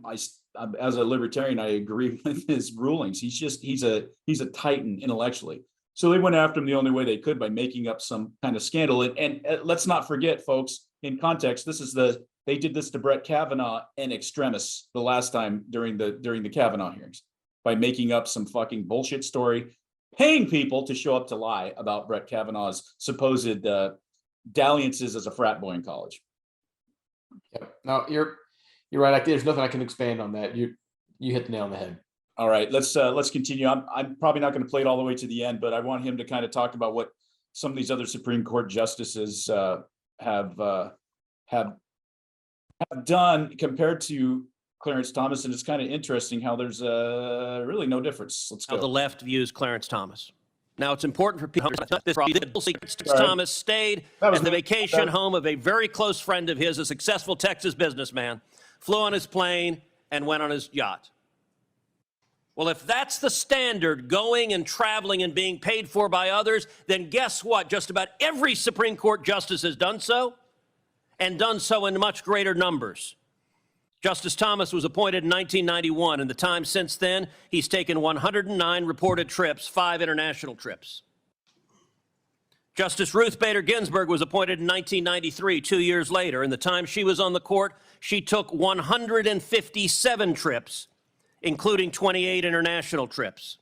as a libertarian, I agree with his rulings. He's a titan intellectually. So they went after him the only way they could, by making up some kind of scandal. And let's not forget, folks, in context, they did this to Brett Kavanaugh in extremis the last time during the Kavanaugh hearings, by making up some fucking bullshit story, paying people to show up to lie about Brett Kavanaugh's supposed dalliances as a frat boy in college. Yep. No, you're right. There's nothing I can expand on that. You hit the nail on the head. All right, let's continue. I'm probably not going to play it all the way to the end, but I want him to kind of talk about what some of these other Supreme Court justices have done compared to Clarence Thomas, and it's kind of interesting how there's really no difference. Let's go. How the left views Clarence Thomas. Now, it's important for people to know this. Clarence Thomas stayed at the vacation home of a very close friend of his, a successful Texas businessman, flew on his plane, and went on his yacht. Well, if that's the standard, going and traveling and being paid for by others, then guess what? Just about every Supreme Court justice has done so, and done so in much greater numbers. Justice Thomas was appointed in 1991. In the time since then, he's taken 109 reported trips, 5 international trips. Justice Ruth Bader Ginsburg was appointed in 1993, 2 years later. In the time she was on the court, she took 157 trips, including 28 international trips.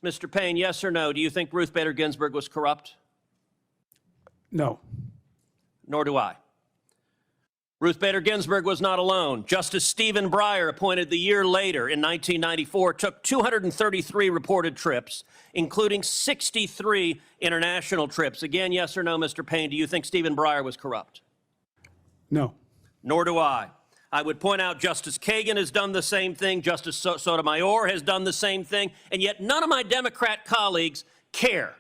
Mr. Payne, yes or no, do you think Ruth Bader Ginsburg was corrupt? No. Nor do I. Ruth Bader Ginsburg was not alone. Justice Stephen Breyer, appointed the year later in 1994, took 233 reported trips, including 63 international trips. Again, yes or no, Mr. Payne, do you think Stephen Breyer was corrupt? No. Nor do I. I would point out Justice Kagan has done the same thing. Justice Sotomayor has done the same thing. And yet none of my Democrat colleagues care,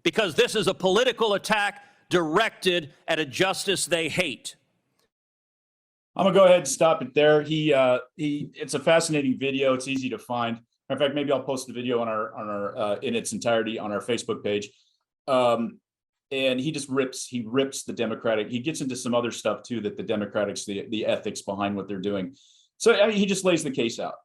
because this is a political attack directed at a justice they hate. I'm gonna go ahead and stop it there. It's a fascinating video. It's easy to find. In fact, maybe I'll post the video on our in its entirety on our Facebook page. And he rips the Democratic. He gets into some other stuff too, that the Democrats, the ethics behind what they're doing. So I mean, he just lays the case out.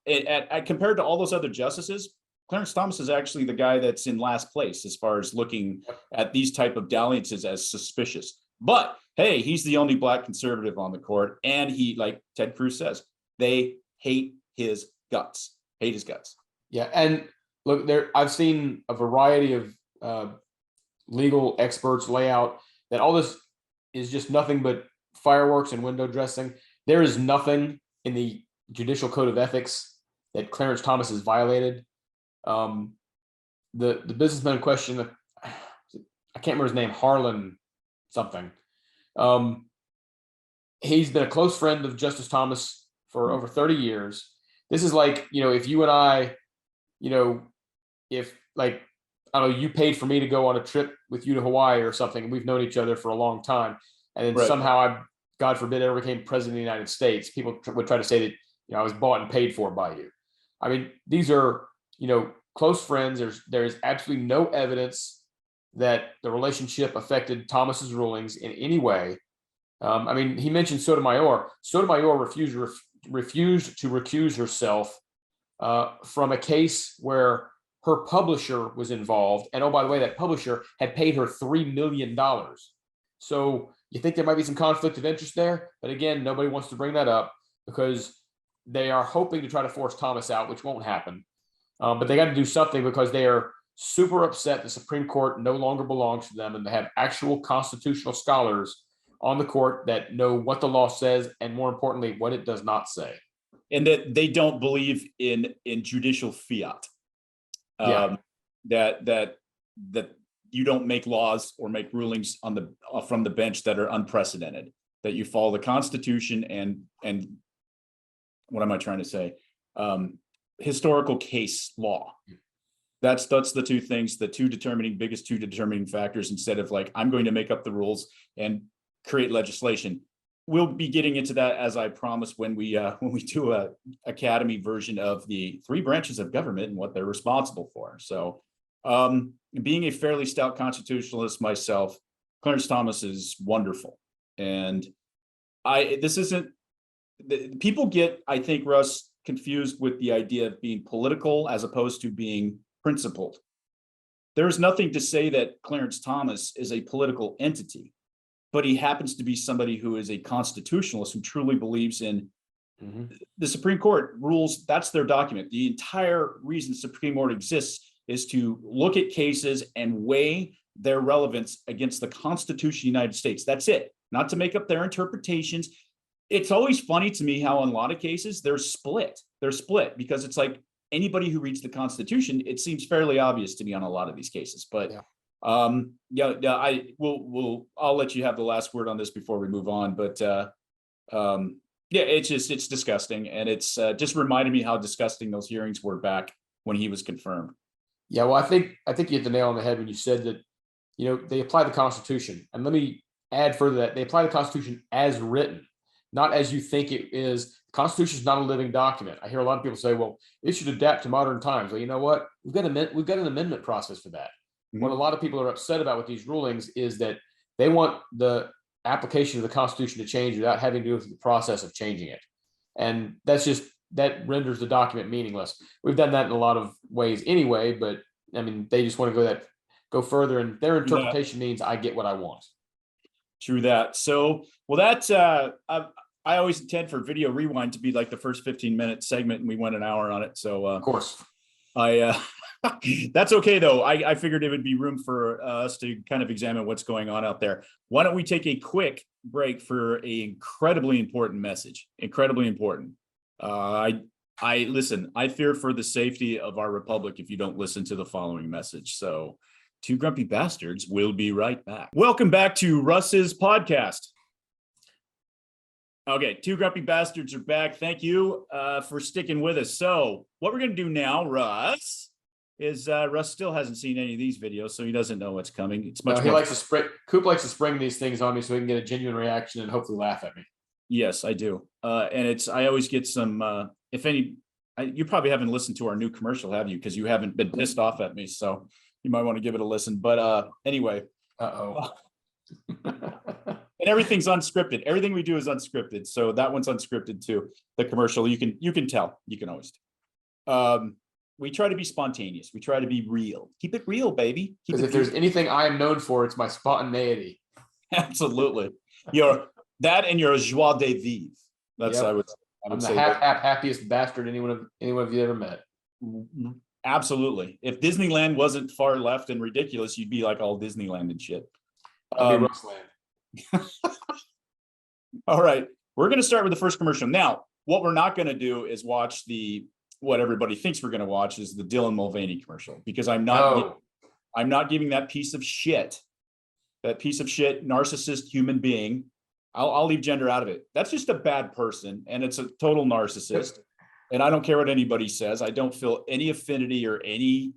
Compared to all those other justices, Clarence Thomas is actually the guy that's in last place as far as looking at these type of dalliances as suspicious. But hey, he's the only black conservative on the court, and he, like Ted Cruz says, they hate his guts. Hate his guts. Yeah, and look, I've seen a variety of legal experts lay out that all this is just nothing but fireworks and window dressing. There is nothing in the Judicial Code of Ethics that Clarence Thomas has violated. The businessman in question, I can't remember his name, Harlan something. He's been a close friend of Justice Thomas for over 30 years. This is like, if you and I, if like, I don't know, you paid for me to go on a trip with you to Hawaii or something, and we've known each other for a long time, and then somehow I, God forbid, ever became president of the United States, people would try to say that, I was bought and paid for by you. I mean, these are, close friends. There is absolutely no evidence that the relationship affected Thomas's rulings in any way. I mean, he mentioned Sotomayor. Sotomayor refused to recuse herself from a case where her publisher was involved. And oh, by the way, that publisher had paid her $3 million. So you think there might be some conflict of interest there? But again, nobody wants to bring that up because they are hoping to try to force Thomas out, which won't happen. But they got to do something because they are super upset the Supreme Court no longer belongs to them, and they have actual constitutional scholars on the court that know what the law says and, more importantly, what it does not say. And that they don't believe in judicial fiat. That you don't make laws or make rulings from the bench that are unprecedented. That you follow the Constitution and what am I trying to say? Historical case law. That's the two things, biggest two determining factors, instead of like, I'm going to make up the rules and create legislation. We'll be getting into that, as I promised, when we do a academy version of the 3 branches of government and what they're responsible for. So Being a fairly stout constitutionalist myself, Clarence Thomas is wonderful. And people get, I think, Russ, confused with the idea of being political as opposed to being principled. There's nothing to say that Clarence Thomas is a political entity, but he happens to be somebody who is a constitutionalist who truly believes in the Supreme Court rules. That's their document. The entire reason the Supreme Court exists is to look at cases and weigh their relevance against the Constitution of the United States. That's it, not to make up their interpretations. It's always funny to me how in a lot of cases they're split. They're split because it's like anybody who reads the Constitution, it seems fairly obvious to me on a lot of these cases. But I'll let you have the last word on this before we move on. But it's disgusting, and it's just reminded me how disgusting those hearings were back when he was confirmed. Yeah, well, I think you hit the nail on the head when you said that, they apply the Constitution. And let me add further that they apply the Constitution as written, not as you think it is. The Constitution is not a living document. I hear a lot of people say, well, it should adapt to modern times. Well, you know what? We've got an amendment process for that. What a lot of people are upset about with these rulings is that they want the application of the Constitution to change without having to go through the process of changing it. And that renders the document meaningless. We've done that in a lot of ways anyway, but I mean, they just want to go further, and their interpretation means I get what I want. True that. So, well, that's I always intend for Video Rewind to be like the first 15-minute segment, and we went an hour on it. So, of course, that's okay though. I figured it would be room for us to kind of examine what's going on out there. Why don't we take a quick break for an incredibly important message? Incredibly important. I fear for the safety of our republic if you don't listen to the following message. So, Two Grumpy Bastards will be right back. Welcome back to Russ's podcast. Okay, Two Grumpy Bastards are back. Thank you for sticking with us. So what we're going to do now, Russ, is Russ still hasn't seen any of these videos, so he doesn't know what's coming. It's much more. Koop likes to spring these things on me so he can get a genuine reaction and hopefully laugh at me. Yes, I do. And I always get some, you probably haven't listened to our new commercial, have you? Because you haven't been pissed off at me. So you might want to give it a listen. But anyway. And everything's unscripted. Everything we do is unscripted. So that one's unscripted too. The commercial, you can tell. You can always tell. We try to be spontaneous. We try to be real. Keep it real, baby. Because if there's anything I am known for, it's my spontaneity. Absolutely. That and your joie de vivre. That's yep. I would I'm the say happiest bastard anyone of you ever met. Absolutely. If Disneyland wasn't far left and ridiculous, you'd be like all Disneyland and shit. All right, we're going to start with the first commercial. Now, what we're not going to do is watch what everybody thinks we're going to watch is the Dylan Mulvaney commercial, because I'm not giving that piece of shit narcissist human being. I'll leave gender out of it. That's just a bad person, and it's a total narcissist. And I don't care what anybody says. I don't feel any affinity or any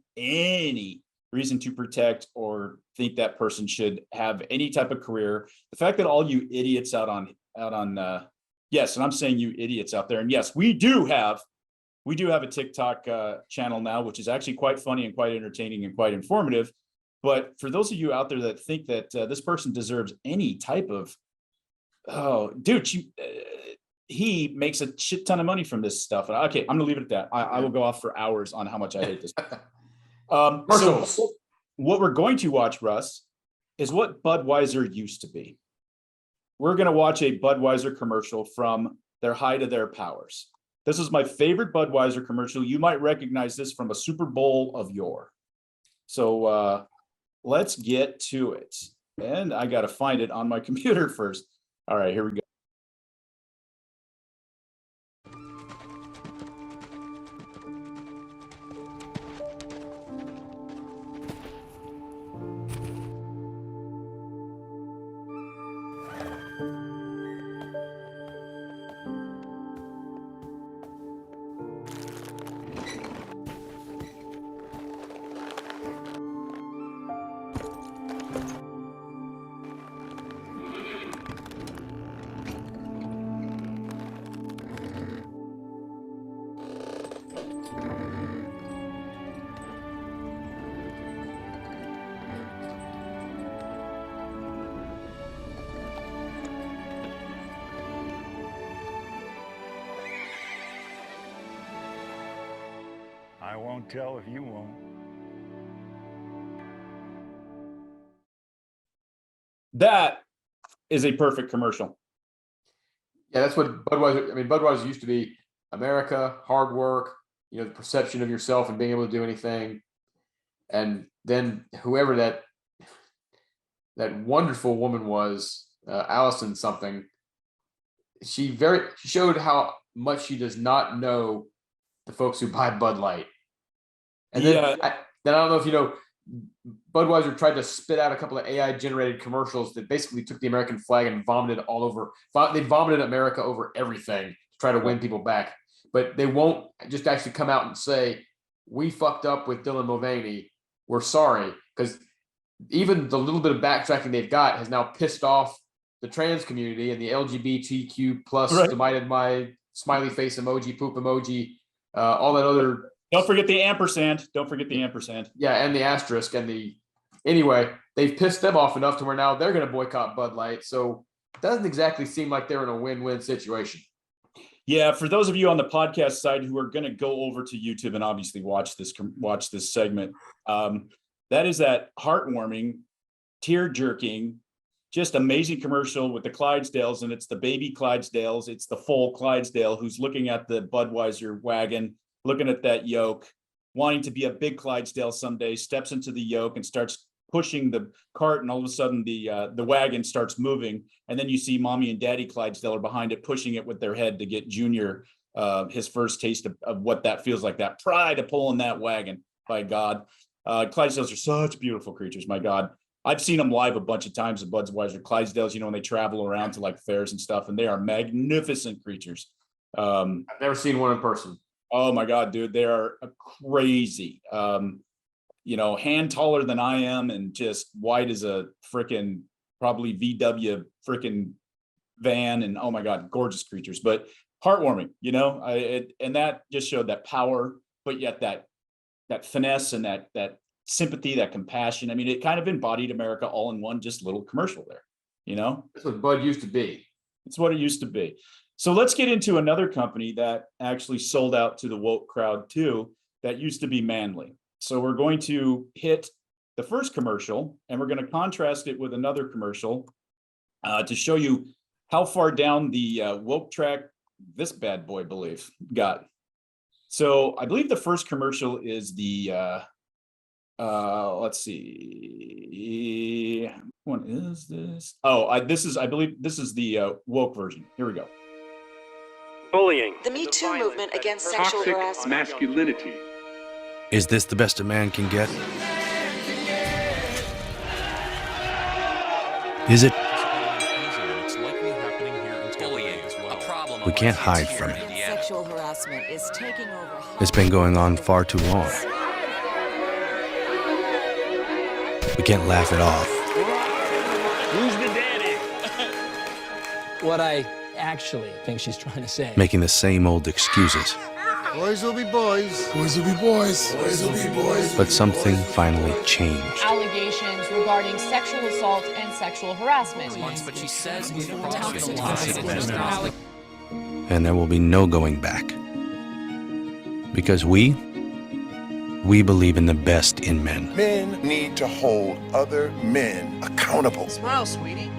reason to protect or think that person should have any type of career. The fact that all you idiots out on yes, and I'm saying you idiots out there, and yes, we do have a TikTok channel now, which is actually quite funny and quite entertaining and quite informative. But for those of you out there that think that this person deserves any type of, he makes a shit ton of money from this stuff. Okay, I'm gonna leave it at that. I will go off for hours on how much I hate this. So what we're going to watch, Russ, is what Budweiser used to be. We're going to watch a Budweiser commercial from their height of their powers. This is my favorite Budweiser commercial. You might recognize this from a Super Bowl of yore. So let's get to it. And I got to find it on my computer first. All right, here we go. I won't tell if you won't. That is a perfect commercial. Yeah, that's what Budweiser. I mean, Budweiser used to be America, hard work, the perception of yourself and being able to do anything. And then whoever that wonderful woman was, Allison something, she showed how much she does not know the folks who buy Bud Light. And then I don't know if you know, Budweiser tried to spit out a couple of AI generated commercials that basically took the American flag and vomited all over. They vomited America over everything to try to win people back. But they won't just actually come out and say, we fucked up with Dylan Mulvaney. We're sorry. Because even the little bit of backtracking they've got has now pissed off the trans community and the LGBTQ plus divided by smiley face emoji, poop emoji, all that other. Don't forget the ampersand. Don't forget the ampersand. Yeah, and the asterisk and anyway, they've pissed them off enough to where now they're going to boycott Bud Light. So it doesn't exactly seem like they're in a win-win situation. Yeah, for those of you on the podcast side who are going to go over to YouTube and obviously watch this segment, that is that heartwarming, tear-jerking, just amazing commercial with the Clydesdales, and it's the baby Clydesdales. It's the full Clydesdale who's looking at the Budweiser wagon, looking at that yoke, wanting to be a big Clydesdale someday, steps into the yoke and starts pushing the cart, and all of a sudden the wagon starts moving, and then you see mommy and daddy Clydesdale are behind it, pushing it with their head to get Junior his first taste of what that feels like, that pride of pulling that wagon. By God, Clydesdales are such beautiful creatures. My God, I've seen them live a bunch of times. The Budweiser Clydesdales, when they travel around to like fairs and stuff, and they are magnificent creatures. I've never seen one in person. Oh my God, dude, they are crazy. Hand taller than I am and just wide as a freaking probably VW freaking van. And oh my God, gorgeous creatures, but heartwarming, and that just showed that power, but yet that finesse and that sympathy, that compassion. I mean, it kind of embodied America all in one just little commercial there, That's what Bud used to be. It's what it used to be. So let's get into another company that actually sold out to the woke crowd too, that used to be Manly. So we're going to hit the first commercial and we're going to contrast it with another commercial to show you how far down the woke track this bad boy got. So I believe the first commercial is the, let's see, what is this? Oh, I believe this is the woke version. Here we go. Bullying. The Me Too movement against sexual harassment. Masculinity. Is this the best a man can get? Is it? We can't hide from it. Sexual harassment is taking over. It's been going on far too long. We can't laugh it off. Who's the daddy? What I actually think she's trying to say. Making the same old excuses. Boys will be boys. Boys will be boys. Boys will be boys. But something finally changed. Allegations regarding sexual assault and sexual harassment. But she says And there will be no going back. Because we believe in the best in men. Men need to hold other men accountable. Smile, sweetie.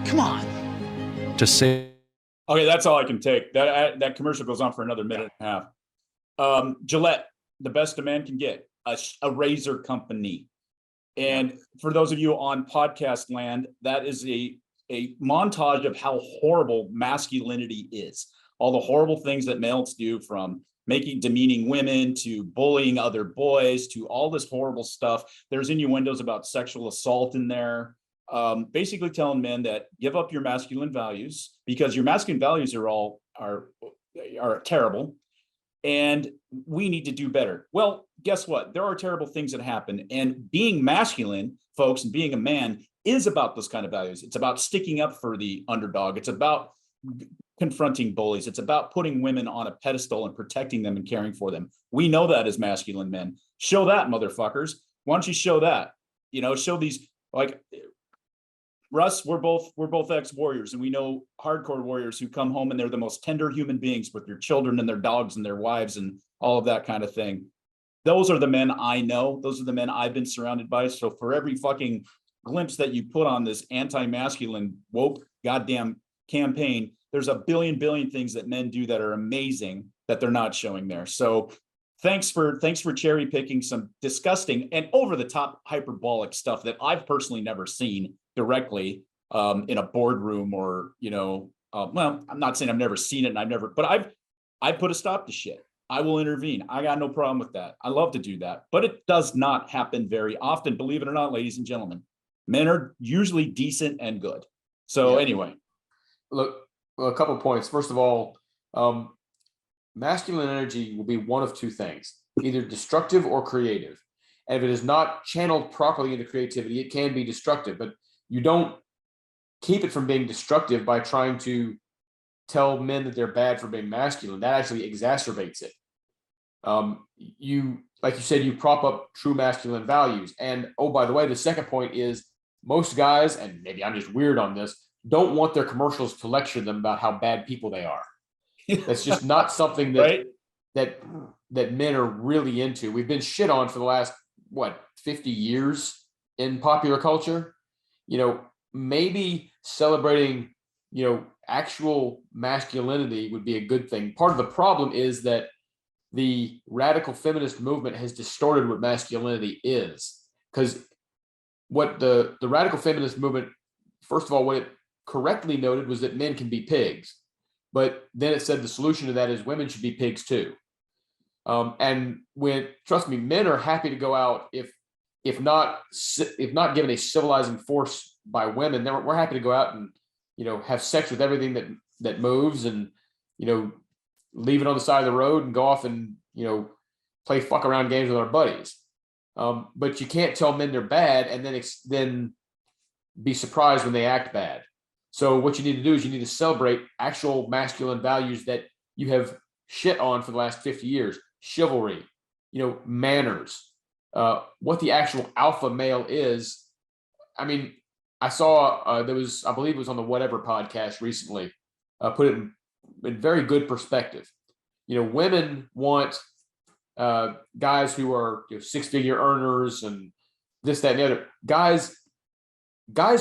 Come on. To say. Okay, that's all I can take. That commercial goes on for another minute and a half. Gillette, the best a man can get, a razor company. And for those of you on podcast land, that is a montage of how horrible masculinity is. All the horrible things that males do, from demeaning women to bullying other boys to all this horrible stuff. There's innuendos about sexual assault in there. Basically telling men that give up your masculine values, because your masculine values are terrible, and we need to do better. Well, guess what? There are terrible things that happen, and being masculine, folks, and being a man is about those kind of values. It's about sticking up for the underdog. It's about confronting bullies. It's about putting women on a pedestal and protecting them and caring for them. We know that as masculine men. Show that, motherfuckers. Why don't you show that? Show these, like, Russ, we're both ex-warriors, and we know hardcore warriors who come home and they're the most tender human beings with their children and their dogs and their wives and all of that kind of thing. those are the men I know. Those are the men I've been surrounded by. So for every fucking glimpse that you put on this anti-masculine woke goddamn campaign, there's a billion things that men do that are amazing that they're not showing there. So thanks for cherry picking some disgusting and over the top hyperbolic stuff that I've personally never seen directly in a boardroom or, well, I'm not saying I've never seen it and but I put a stop to shit. I will intervene. I got no problem with that. I love to do that, but it does not happen very often. Believe it or not, ladies and gentlemen, men are usually decent and good. So anyway, look, a couple of points. First of all, masculine energy will be one of two things, either destructive or creative. And if it is not channeled properly into creativity, it can be destructive, but you don't keep it from being destructive by trying to tell men that they're bad for being masculine. That actually exacerbates it. You, like you said, you prop up true masculine values. And oh, by the way, the second point is most guys, and maybe I'm just weird on this, don't want their commercials to lecture them about how bad people they are. That's just not something that that men are really into. We've been shit on for the last 50 years in popular culture. Maybe celebrating actual masculinity would be a good thing. Part of the problem is that the radical feminist movement has distorted what masculinity is, because what the radical feminist movement, first of all, what it correctly noted was that men can be pigs. But then it said the solution to that is women should be pigs too. And trust me, men are happy to go out if not given a civilizing force by women, then we're happy to go out and have sex with everything that moves and leave it on the side of the road and go off and play fuck around games with our buddies. But you can't tell men they're bad and then be surprised when they act bad. So what you need to do is you need to celebrate actual masculine values that you have shit on for the last 50 years. Chivalry, manners, what the actual alpha male is. I mean, I saw I believe it was on the Whatever podcast recently, put it in very good perspective. Women want guys who are six-figure earners and this, that, and the other. Guys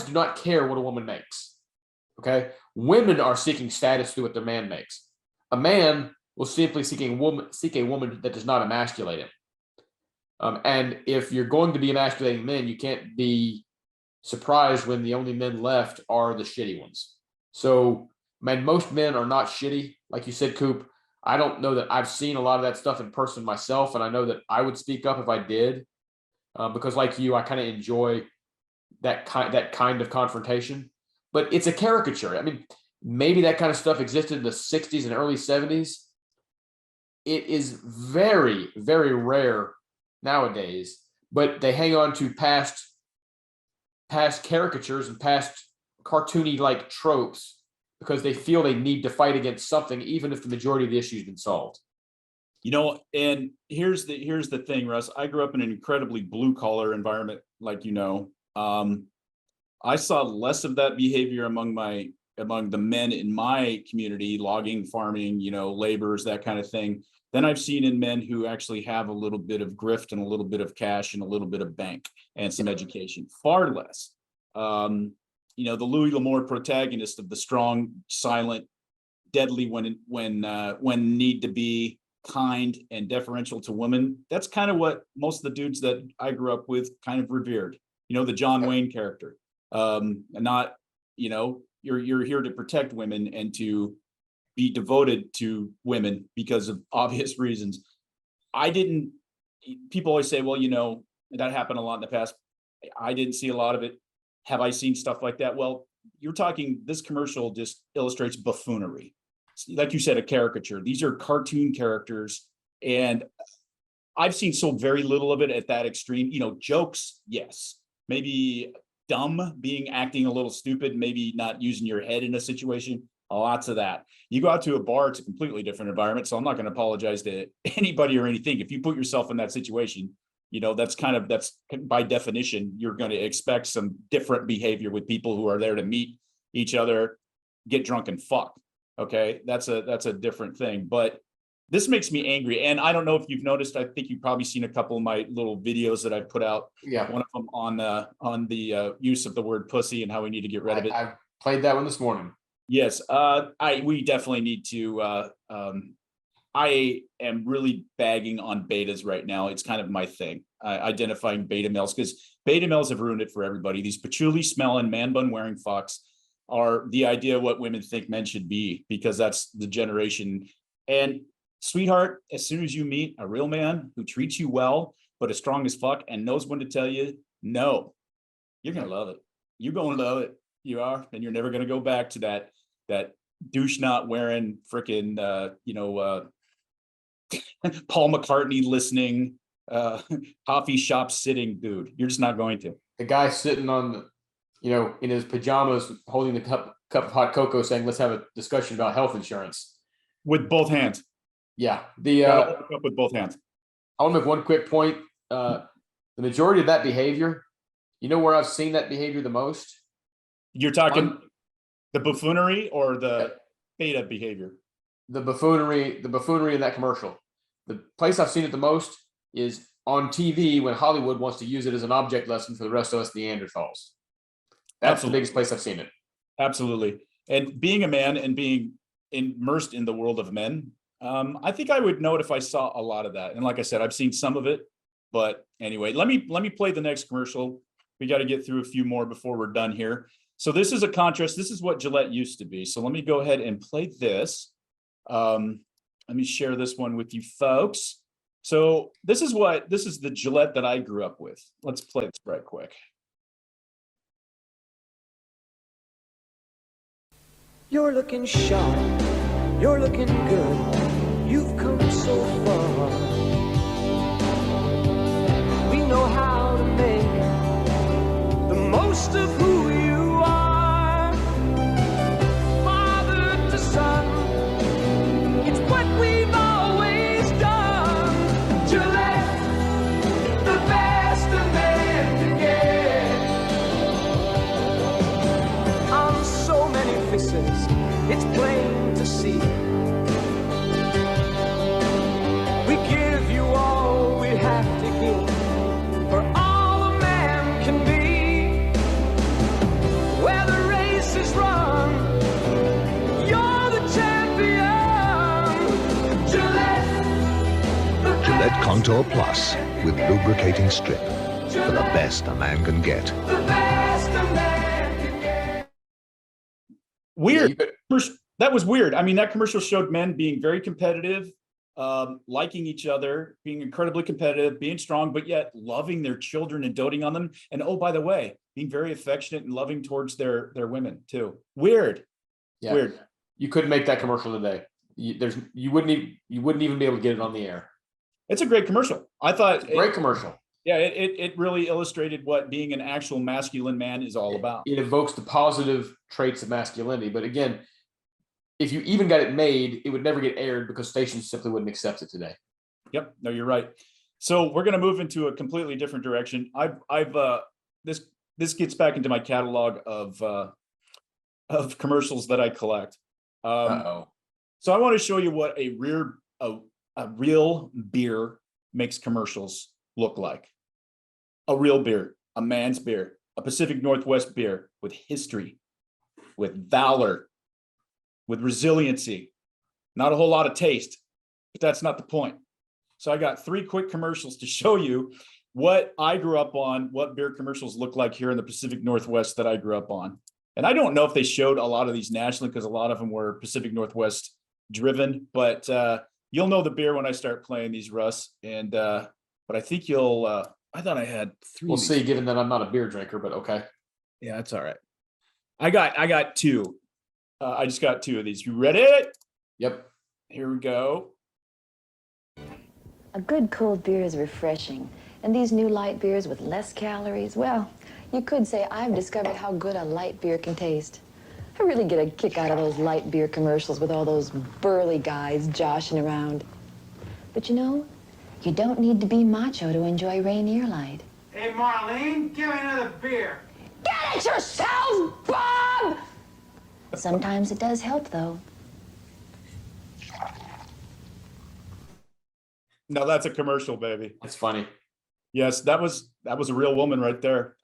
do not care what a woman makes. Okay, women are seeking status through what their man makes. A man will simply seek a woman that does not emasculate him. And if you're going to be emasculating men, you can't be surprised when the only men left are the shitty ones. So, most men are not shitty, like you said, Koop. I don't know that I've seen a lot of that stuff in person myself, and I know that I would speak up if I did, because like you, I kind of enjoy that kind of confrontation. But it's a caricature. I mean, maybe that kind of stuff existed in the 60s and early 70s. It is very, very rare nowadays, but they hang on to past caricatures and past cartoony like tropes because they feel they need to fight against something, even if the majority of the issue has been solved. And here's the thing, Russ. I grew up in an incredibly blue collar environment, like I saw less of that behavior among the men in my community, logging, farming, laborers, that kind of thing, than I've seen in men who actually have a little bit of grift and a little bit of cash and a little bit of bank and some education. Far less. The Louis L'Amour protagonist of the strong, silent, deadly when need to be, kind and deferential to women. That's kind of what most of the dudes that I grew up with kind of revered. The John Wayne character. And not, you're here to protect women and to be devoted to women because of obvious reasons. People always say, well, that happened a lot in the past. I didn't see a lot of it. Have I seen stuff like that? Well, this commercial just illustrates buffoonery. Like you said, a caricature. These are cartoon characters. And I've seen so very little of it at that extreme. Jokes, yes. Maybe acting a little stupid, maybe not using your head in a situation. Lots of that. You go out to a bar, it's a completely different environment. So I'm not going to apologize to anybody or anything. If you put yourself in that situation, that's by definition, you're going to expect some different behavior with people who are there to meet each other, get drunk and fuck. Okay. That's a different thing. But this makes me angry. And I don't know if you've noticed, I think you've probably seen a couple of my little videos that I've put out. Yeah. One of them on the use of the word pussy and how we need to get rid of it. I played that one this morning. Yes. We definitely need to, I am really bagging on betas right now. It's kind of my thing, identifying beta males, because beta males have ruined it for everybody. These patchouli smelling, man bun wearing fucks are the idea of what women think men should be, because that's the generation. And sweetheart, as soon as you meet a real man who treats you well, but is strong as fuck and knows when to tell you no, you're going to love it. You're going to love it. You are. And you're never going to go back to that douche not wearing freaking, Paul McCartney listening, coffee shop sitting dude. You're just not going to. The guy sitting on the, in his pajamas, holding the cup of hot cocoa, saying, "Let's have a discussion about health insurance." With both hands. Yeah. With both hands. I want to make one quick point. The majority of that behavior, where I've seen that behavior the most? You're talking the buffoonery or the beta behavior? The buffoonery in that commercial. The place I've seen it the most is on TV when Hollywood wants to use it as an object lesson for the rest of us Neanderthals. That's the biggest place I've seen it. Absolutely. And being a man and being immersed in the world of men, I think I would know it if I saw a lot of that. And like I said, I've seen some of it, but anyway, let me play the next commercial. We got to get through a few more before we're done here. So this is a contrast. This is what Gillette used to be. So let me go ahead and play this. Let me share this one with you folks. So this is the Gillette that I grew up with. Let's play this right quick. You're looking sharp, you're looking good, you've come so far. We know how to make the most of who you are. Father to son, it's what we've always done. Gillette, the best a man can get. On so many faces, it's plain to see. We give you all we have to give, for all a man can be. Where the race is run, you're the champion. Gillette Contour Plus with lubricating strip for the best a man can get. The best a man can get. Weird. That was weird. I mean, that commercial showed men being very competitive, liking each other, being incredibly competitive, being strong, but yet loving their children and doting on them. And oh, by the way, being very affectionate and loving towards their women too. Weird. Yeah. Weird. You couldn't make that commercial today. You wouldn't even be able to get it on the air. It's a great commercial. I thought it's a great commercial. Yeah, it really illustrated what being an actual masculine man is all about. It evokes the positive traits of masculinity. But again, if you even got it made, it would never get aired because stations simply wouldn't accept it today. Yep. No, you're right. So we're going to move into a completely different direction. This gets back into my catalog of commercials that I collect. So I want to show you what a real beer makes commercials look like. A real beer, a man's beer, a Pacific Northwest beer with history, with valor, with resiliency, not a whole lot of taste, but that's not the point. So I got 3 quick commercials to show you what I grew up on, what beer commercials look like here in the Pacific Northwest that I grew up on. And I don't know if they showed a lot of these nationally because a lot of them were Pacific Northwest driven, but you'll know the beer when I start playing these, Russ. And but I think you'll. I thought I had 3. We'll see, given that I'm not a beer drinker, but okay. Yeah, that's all right. I got 2. I just got 2 of these. You ready? Yep. Here we go. A good cold beer is refreshing, and these new light beers with less calories, well, you could say I've discovered how good a light beer can taste. I really get a kick out of those light beer commercials with all those burly guys joshing around. But you don't need to be macho to enjoy Rainier Light. Hey, Marlene, give me another beer. Get it yourself, Bob! – – – – – – – – – – – – – – – – – – – – – – – – – – – – – – – – – – – – – – – – – – – – – – – – – – – – – – – – – – – – – – – – – – – – – – – – – – – – – – – – – – – – – – – – – – – – – – – – – – – – – – – – – – – – – – – – – – – – – – – –– – –– –– –– –– –– –– –– –– –– –– –– –– –– –– –– –– –– –– –– –– –– –– –– –– –– –– –– – – No, that's a commercial, baby. That's funny. Yes, that was a real woman right there.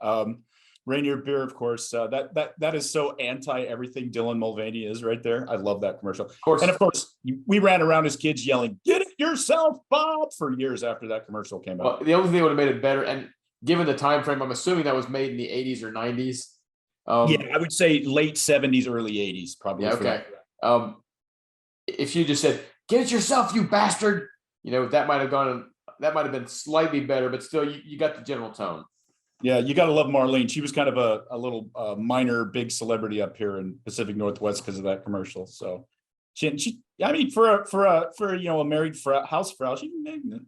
Rainier beer, of course. That is so anti everything Dylan Mulvaney is right there. I love that commercial. Of course. And of course, we ran around as kids yelling, "Get it yourself, Bob!" for years after that commercial came out. Well, the only thing that would have made it better, and given the time frame, I'm assuming that was made in the 80s or 90s. Yeah, I would say late 70s, early 80s, probably. Yeah, okay. If you just said, "Get it yourself, you bastard," that might have been slightly better, but still, you got the general tone. Yeah, you got to love Marlene. She was kind of a little minor big celebrity up here in Pacific Northwest because of that commercial. So she I mean, for a married housefrau, she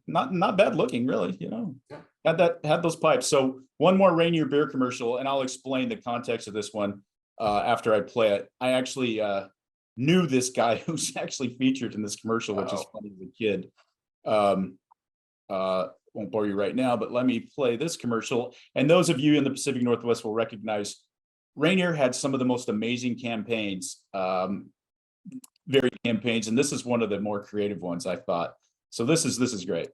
not bad looking, really. Had those pipes. So one more Rainier beer commercial, and I'll explain the context of this one after I play it. I actually knew this guy who's actually featured in this commercial, which is funny as a kid. Won't bore you right now, but let me play this commercial. And those of you in the Pacific Northwest will recognize Rainier had some of the most amazing campaigns, varied campaigns, and this is one of the more creative ones, I thought. So this is great.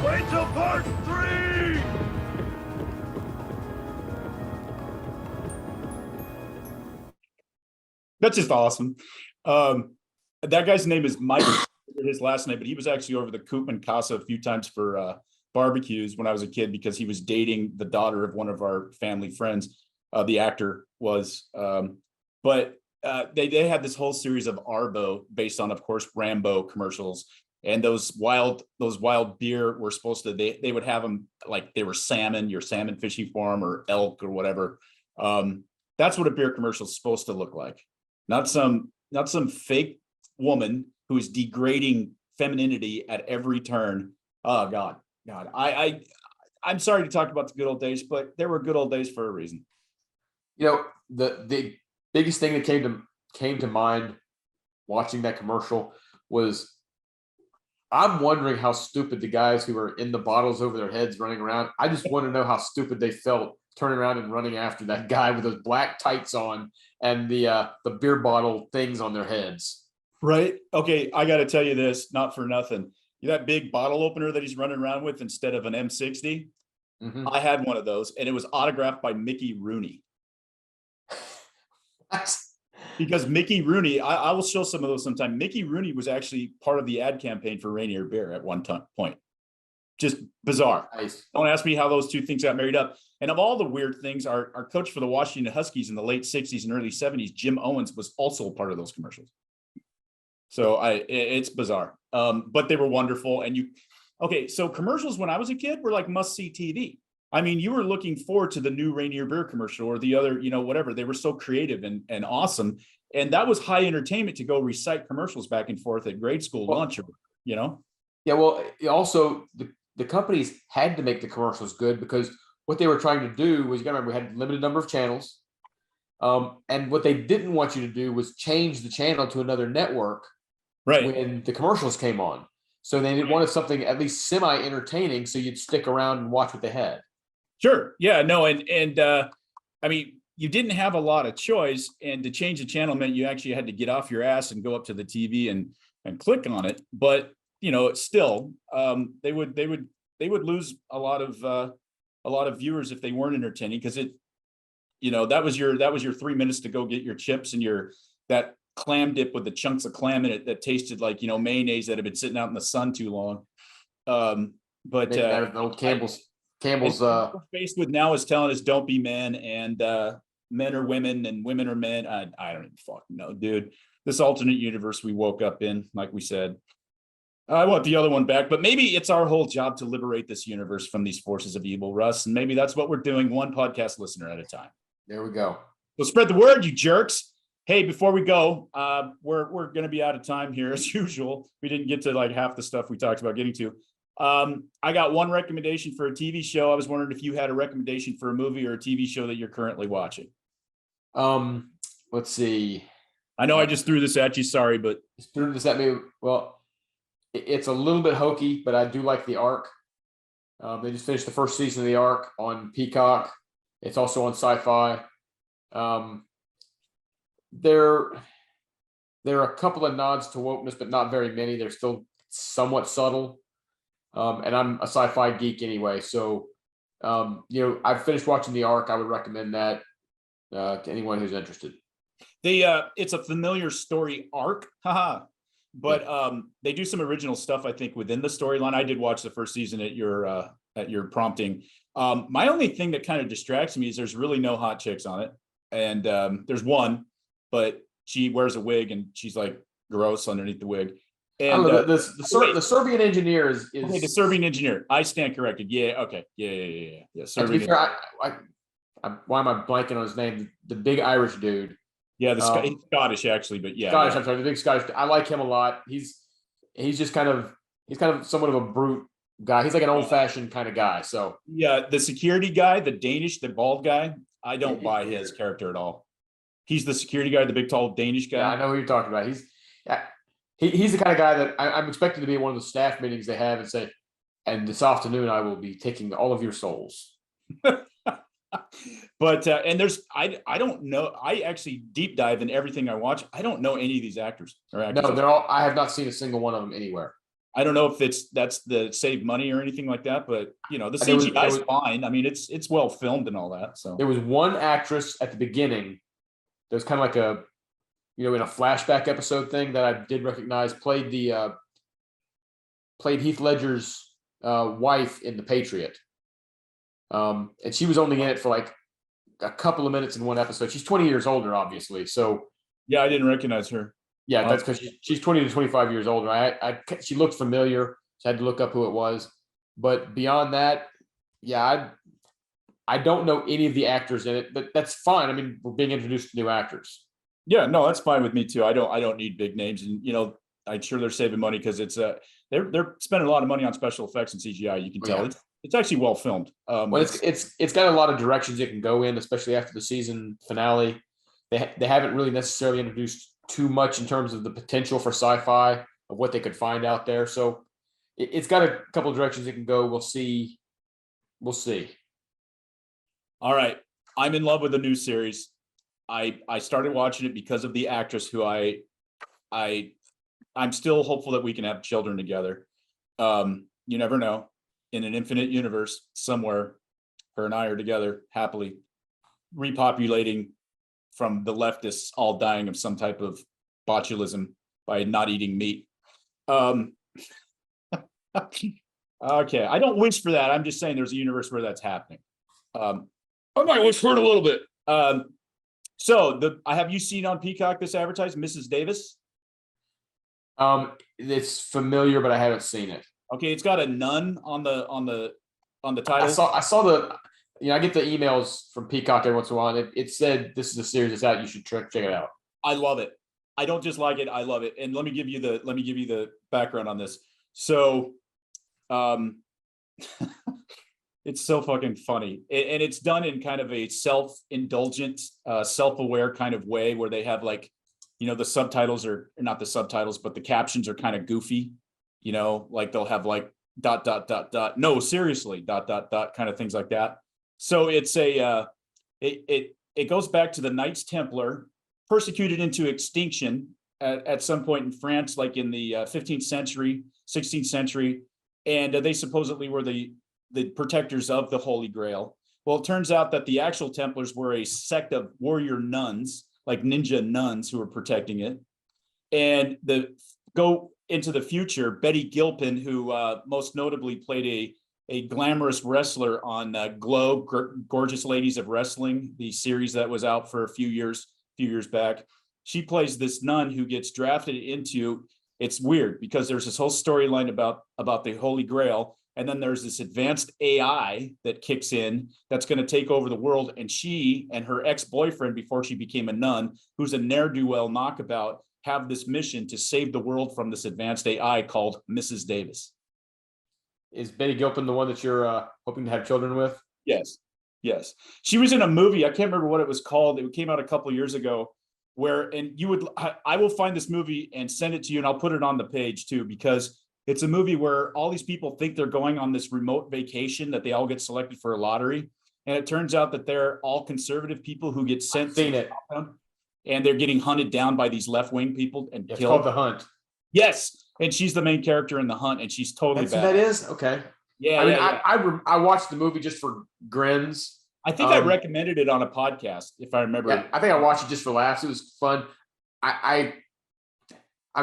Wait till part 3! That's just awesome. That guy's name is Mike, his last name, but he was actually over the Koopman Casa a few times for barbecues when I was a kid because he was dating the daughter of one of our family friends. The actor was, but they had this whole series of Arbo based on, of course, Rambo commercials. And those wild beer were supposed to, they would have them like they were salmon, your salmon fishing farm or elk or whatever. That's what a beer commercial is supposed to look like. Not some fake woman who is degrading femininity at every turn. Oh God. I'm sorry to talk about the good old days, but there were good old days for a reason. The biggest thing that came to mind watching that commercial was, I'm wondering how stupid the guys who are in the bottles over their heads running around. I just want to know how stupid they felt turning around and running after that guy with those black tights on and the beer bottle things on their heads. Right. Okay. I got to tell you this, not for nothing. That big bottle opener that he's running around with instead of an M60. Mm-hmm. I had one of those and it was autographed by Mickey Rooney. Because Mickey Rooney, I will show some of those sometime. Mickey Rooney was actually part of the ad campaign for Rainier Beer at one point. Just bizarre. Nice. Don't ask me how those two things got married up. And of all the weird things, our coach for the Washington Huskies in the late 60s and early 70s, Jim Owens, was also part of those commercials. So it's bizarre. But they were wonderful. And so commercials when I was a kid were like must-see TV. I mean, you were looking forward to the new Rainier Beer commercial or the other, whatever. They were so creative and awesome. And that was high entertainment to go recite commercials back and forth at grade school lunch, Yeah, well, also the companies had to make the commercials good because what they were trying to do was, you gotta remember, we had a limited number of channels. And what they didn't want you to do was change the channel to another network when the commercials came on. So they wanted something at least semi-entertaining so you'd stick around and watch what they had. Sure. Yeah, no. And I mean, you didn't have a lot of choice, and to change the channel meant you actually had to get off your ass and go up to the TV and click on it. But, still, they would lose a lot of viewers if they weren't entertaining because that was your 3 minutes to go get your chips and that clam dip with the chunks of clam in it that tasted like, mayonnaise that had been sitting out in the sun too long. But old Campbell's faced with now is telling us don't be men and men are women and women are men. I don't even fucking know, dude. This alternate universe we woke up in, like we said. I want the other one back, but maybe it's our whole job to liberate this universe from these forces of evil, Russ. And maybe that's what we're doing, one podcast listener at a time. There we go. So spread the word, you jerks. Hey, before we go, we're going to be out of time here as usual. We didn't get to like half the stuff we talked about getting to. I got one recommendation for a TV show. I was wondering if you had a recommendation for a movie or a TV show that you're currently watching. Let's see. I know I just threw this at you. Sorry, but threw this at me. Well, it's a little bit hokey, but I do like the arc. They just finished the first season of the arc on Peacock. It's also on Sci-Fi. There are a couple of nods to wokeness, but not very many. They're still somewhat subtle. And I'm a sci-fi geek anyway, so I've finished watching the arc. I would recommend that to anyone who's interested. It's a familiar story arc, but they do some original stuff, I think, within the storyline. I did watch the first season at your prompting. My only thing that kind of distracts me is there's really no hot chicks on it, and there's one, but she wears a wig and she's like gross underneath the wig. And the Serbian engineer is okay, the Serbian engineer. I stand corrected. Yeah. Okay. Yeah. Serbian. To be fair, why am I blanking on his name? The big Irish dude. Yeah, he's Scottish actually, but yeah. Scottish. Yeah. I'm sorry, the big Scottish. I like him a lot. He's just kind of somewhat of a brute guy. He's like an old fashioned kind of guy. So yeah, the security guy, the bald guy. I don't buy his character at all. He's the security guy, the big tall Danish guy. Yeah, I know who you're talking about. He's the kind of guy that I'm expecting to be at one of the staff meetings they have and say, and this afternoon I will be taking all of your souls. But and I don't know. I actually deep dive in everything I watch. I don't know any of these actors or actors. No, I have not seen a single one of them anywhere. I don't know if that's the save money or anything like that, but the CGI is fine. I mean, it's well filmed and all that. So there was one actress at the beginning. There was kind of like a, in a flashback episode thing that I did recognize, played Heath Ledger's wife in The Patriot. And she was only in it for like a couple of minutes in one episode. She's 20 years older, obviously. So yeah, I didn't recognize her. Yeah, that's because she's 20 to 25 years older. She looked familiar, so I had to look up who it was. But beyond that, yeah, I don't know any of the actors in it, but that's fine. I mean, we're being introduced to new actors. Yeah, no, that's fine with me too. I don't need big names, and I'm sure they're saving money because it's they're spending a lot of money on special effects and CGI. You can tell it's actually well filmed. Well, it's got a lot of directions it can go in, especially after the season finale. They haven't really necessarily introduced too much in terms of the potential for sci-fi of what they could find out there. So it's got a couple of directions it can go. We'll see. All right, I'm in love with the new series. I started watching it because of the actress who I'm still hopeful that we can have children together. You never know. In an infinite universe somewhere, her and I are together happily, repopulating from the leftists all dying of some type of botulism by not eating meat. Okay, I don't wish for that. I'm just saying there's a universe where that's happening. I might wish for it a little bit. So have you seen on Peacock this advertised, Mrs. Davis? It's familiar, but I haven't seen it. Okay, it's got a nun on the title. I saw I get the emails from Peacock every once in a while, and it said this is a series that's out. You should check it out. I love it. I don't just like it. I love it. And let me give you the background on this. So, it's so fucking funny, and it's done in kind of a self-indulgent, self-aware kind of way where they have the subtitles are not the subtitles, but the captions are kind of goofy. Like they'll have like ... No, seriously ... kind of things like that. So it's it goes back to the Knights Templar, persecuted into extinction at some point in France, like in the 15th century, 16th century, and they supposedly were the protectors of the Holy Grail. Well, it turns out that the actual Templars were a sect of warrior nuns, like ninja nuns, who were protecting it. And go into the future, Betty Gilpin, who most notably played a glamorous wrestler on Glow, Gorgeous Ladies of Wrestling, the series that was out for a few years back. She plays this nun who gets drafted into, it's weird because there's this whole storyline about the Holy Grail, and then there's this advanced AI that kicks in that's going to take over the world, and she and her ex-boyfriend, before she became a nun, who's a ne'er-do-well knockabout, have this mission to save the world from this advanced AI called Mrs. Davis. Is Betty Gilpin the one that you're hoping to have children with? Yes. Yes. She was in a movie. I can't remember what it was called. It came out a couple of years ago where, and you would, I will find this movie and send it to you, and I'll put it on the page too, because it's a movie where all these people think they're going on this remote vacation, that they all get selected for a lottery. And it turns out that they're all conservative people who get sent to it, and they're getting hunted down by these left-wing people and It's killed. called The Hunt. Yes. And she's the main character in The Hunt, and she's totally That's bad. what that is? Okay. Yeah. I mean, yeah. I watched the movie just for grins. I think I recommended it on a podcast, if I remember. Yeah, I think I watched it just for laughs. It was fun. I'm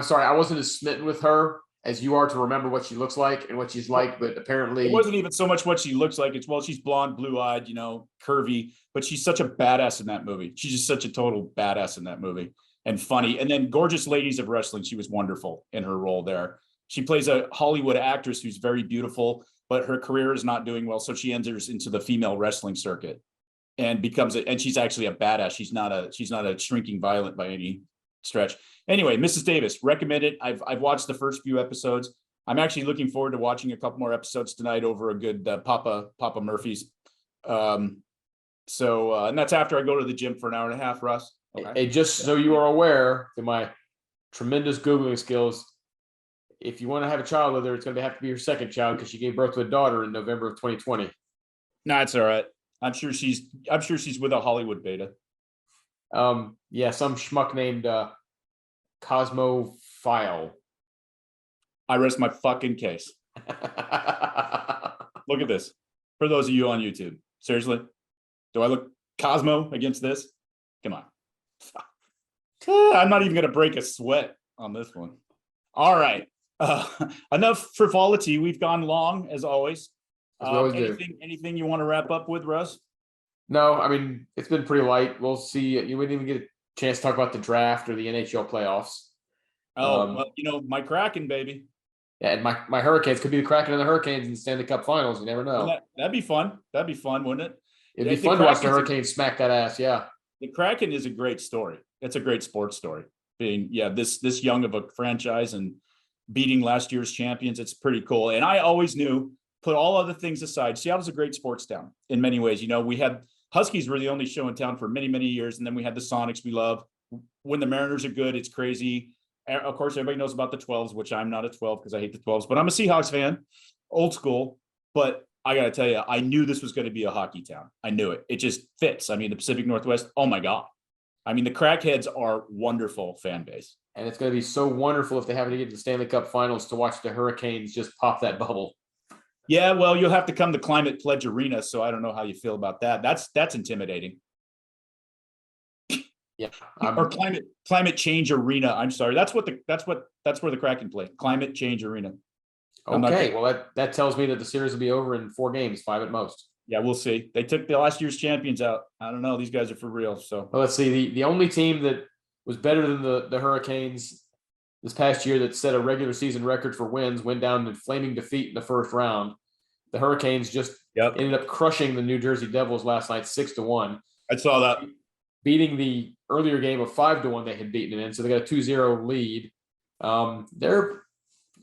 sorry, I wasn't as smitten with her as you are to remember what she looks like and what she's like, but apparently it wasn't even so much what she looks like. It's, well, she's blonde, blue-eyed, curvy, but she's such a badass in that movie. She's just such a total badass in that movie, and funny. And then Gorgeous Ladies of Wrestling, she was wonderful in her role there. She plays a Hollywood actress who's very beautiful, but her career is not doing well, so she enters into the female wrestling circuit and becomes and she's actually a badass. She's not a shrinking violet by any stretch. Anyway, Mrs. Davis, recommend it. I've watched the first few episodes. I'm actually looking forward to watching a couple more episodes tonight over a good Papa Murphy's. And that's after I go to the gym for an hour and a half, Russ. Okay. Hey, just so you are aware that my tremendous Googling skills, if you want to have a child with her, it's going to have to be your second child because she gave birth to a daughter in November of 2020. No, it's all right. I'm sure she's with a Hollywood beta. Yeah, some schmuck named Cosmophile. I rest my fucking case. Look at this. For those of you on YouTube, seriously, do I look Cosmo against this? Come on. I'm not even going to break a sweat on this one. All right. Enough frivolity. We've gone long as always. Anything you want to wrap up with, Russ? No, I mean, it's been pretty light. We'll see. You wouldn't even get a chance to talk about the draft or the NHL playoffs. Well, my Kraken, baby. Yeah, and my Hurricanes could be the Kraken and the Hurricanes in the Stanley Cup Finals. You never know. Well, that'd be fun. That'd be fun, wouldn't it? It'd be fun to watch the Hurricanes smack that ass. Yeah. The Kraken is a great story. It's a great sports story. Being this young of a franchise and beating last year's champions, it's pretty cool. And I always knew, put all other things aside, Seattle's a great sports town in many ways. We had Huskies were the only show in town for many, many years, and then we had the Sonics we love. When the Mariners are good, it's crazy. Of course, everybody knows about the 12s, which I'm not a 12 because I hate the 12s, but I'm a Seahawks fan, old school. But I got to tell you, I knew this was going to be a hockey town. I knew it. It just fits. I mean, the Pacific Northwest, oh my God. I mean, the Crackheads are wonderful fan base. And it's going to be so wonderful if they happen to get to the Stanley Cup Finals to watch the Hurricanes just pop that bubble. Yeah, well, you'll have to come to Climate Pledge Arena, so I don't know how you feel about that. That's intimidating. Yeah, or Climate Change Arena. I'm sorry. That's where the Kraken play. Climate Change Arena. Okay, well that tells me that the series will be over in 4 games, 5 at most. Yeah, we'll see. They took the last year's champions out. I don't know. These guys are for real. So well, let's see. The only team that was better than the Hurricanes this past year that set a regular season record for wins went down in flaming defeat in the first round. The Hurricanes just ended up crushing the New Jersey Devils last night 6-1. I saw that. Beating the earlier game of 5-1 they had beaten it in. So they got a 2-0 lead. Their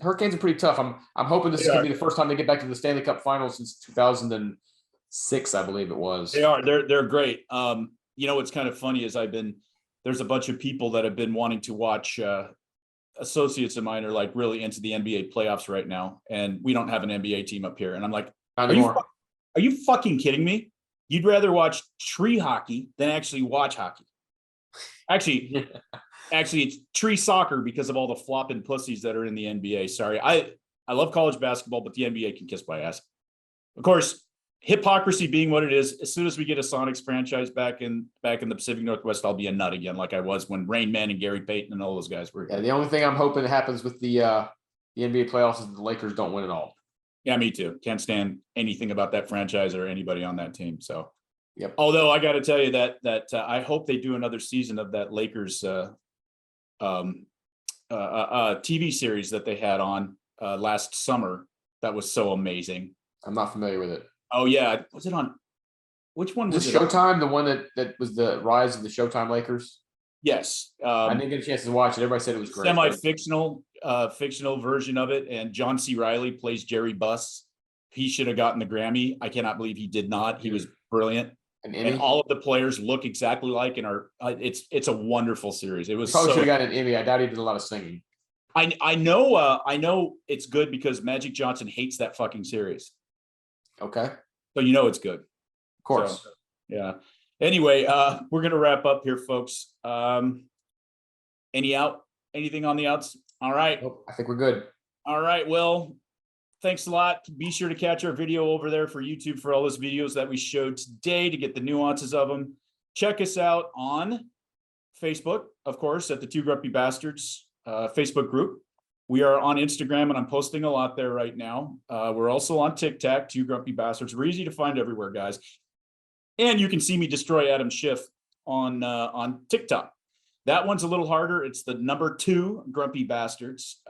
Hurricanes are pretty tough. I'm hoping this is going to be the first time they get back to the Stanley Cup Finals since 2006, I believe it was. They are. They're great. What's kind of funny is there's a bunch of people that have been wanting to watch associates of mine are like really into the NBA playoffs right now, and we don't have an NBA team up here. And I'm like, are you fucking kidding me? You'd rather watch tree hockey than actually watch hockey. Actually, it's tree soccer because of all the flopping pussies that are in the NBA. Sorry, I love college basketball, but the NBA can kiss my ass. Of course, hypocrisy being what it is, as soon as we get a Sonics franchise back in the Pacific Northwest, I'll be a nut again, like I was when Rain Man and Gary Payton and all those guys were. Yeah, the only thing I'm hoping happens with the NBA playoffs is the Lakers don't win it all. Yeah, me too. Can't stand anything about that franchise or anybody on that team. So, yep. Although I got to tell you that I hope they do another season of that Lakers TV series that they had on last summer. That was so amazing. I'm not familiar with it. Oh yeah, was it on? Which one was it? Showtime? On? The one that was the rise of the Showtime Lakers. Yes, I didn't get a chance to watch it. Everybody said it was great. Semi-fictional, fictional version of it, and John C. Reilly plays Jerry Buss. He should have gotten the Grammy. I cannot believe he did not. He was brilliant. An Emmy? And all of the players look exactly like and are it's a wonderful series. It was Probably should have got an Emmy. I doubt he did a lot of singing. I know it's good because Magic Johnson hates that fucking series. Okay. So you know it's good. Of course. So, yeah. Anyway, we're gonna wrap up here, folks. Anything on the outs? All right. Nope, I think we're good. All right. Well, thanks a lot. Be sure to catch our video over there for YouTube for all those videos that we showed today to get the nuances of them. Check us out on Facebook, of course, at the Two Grumpy Bastards Facebook group. We are on Instagram, and I'm posting a lot there right now. We're also on TikTok, Two Grumpy Bastards. We're easy to find everywhere, guys. And you can see me destroy Adam Schiff on TikTok. That one's a little harder. It's the number 2 Grumpy Bastards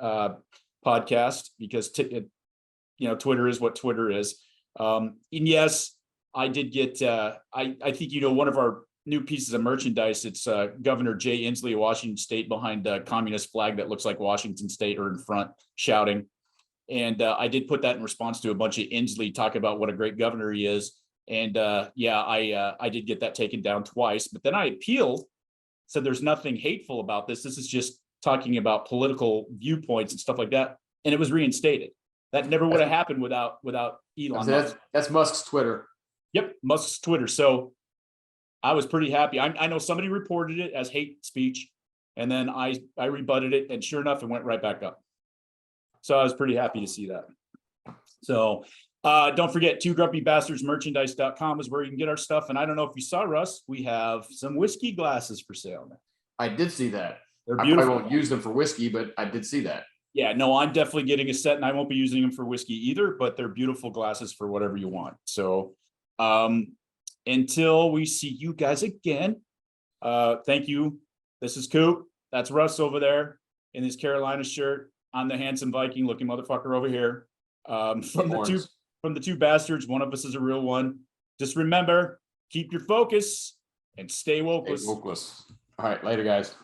podcast because Twitter is what Twitter is. And yes, I did get. I think one of our new pieces of merchandise. It's Governor Jay Inslee of Washington State behind a communist flag that looks like Washington State or in front shouting. And I did put that in response to a bunch of Inslee talking about what a great governor he is. And I did get that taken down twice, but then I appealed. Said there's nothing hateful about this. This is just talking about political viewpoints and stuff like that. And it was reinstated. That never would have happened without Elon Musk. That's Musk's Twitter. Yep, Musk's Twitter. So I was pretty happy. I know somebody reported it as hate speech, and then I rebutted it, and sure enough, it went right back up. So I was pretty happy to see that. So don't forget, twogrumpybastardsmerchandise.com is where you can get our stuff. And I don't know if you saw, Russ, we have some whiskey glasses for sale. I did see that. They're I beautiful. probably won't use them for whiskey, but I did see that. Yeah, no, I'm definitely getting a set, and I won't be using them for whiskey either, but they're beautiful glasses for whatever you want. So until we see you guys again, thank you. This is Koop. That's Russ over there in his Carolina shirt. I'm the handsome Viking looking motherfucker over here. From the two bastards, one of us is a real one. Just remember, keep your focus and stay wokeless. Stay wokeless. All right, later, guys.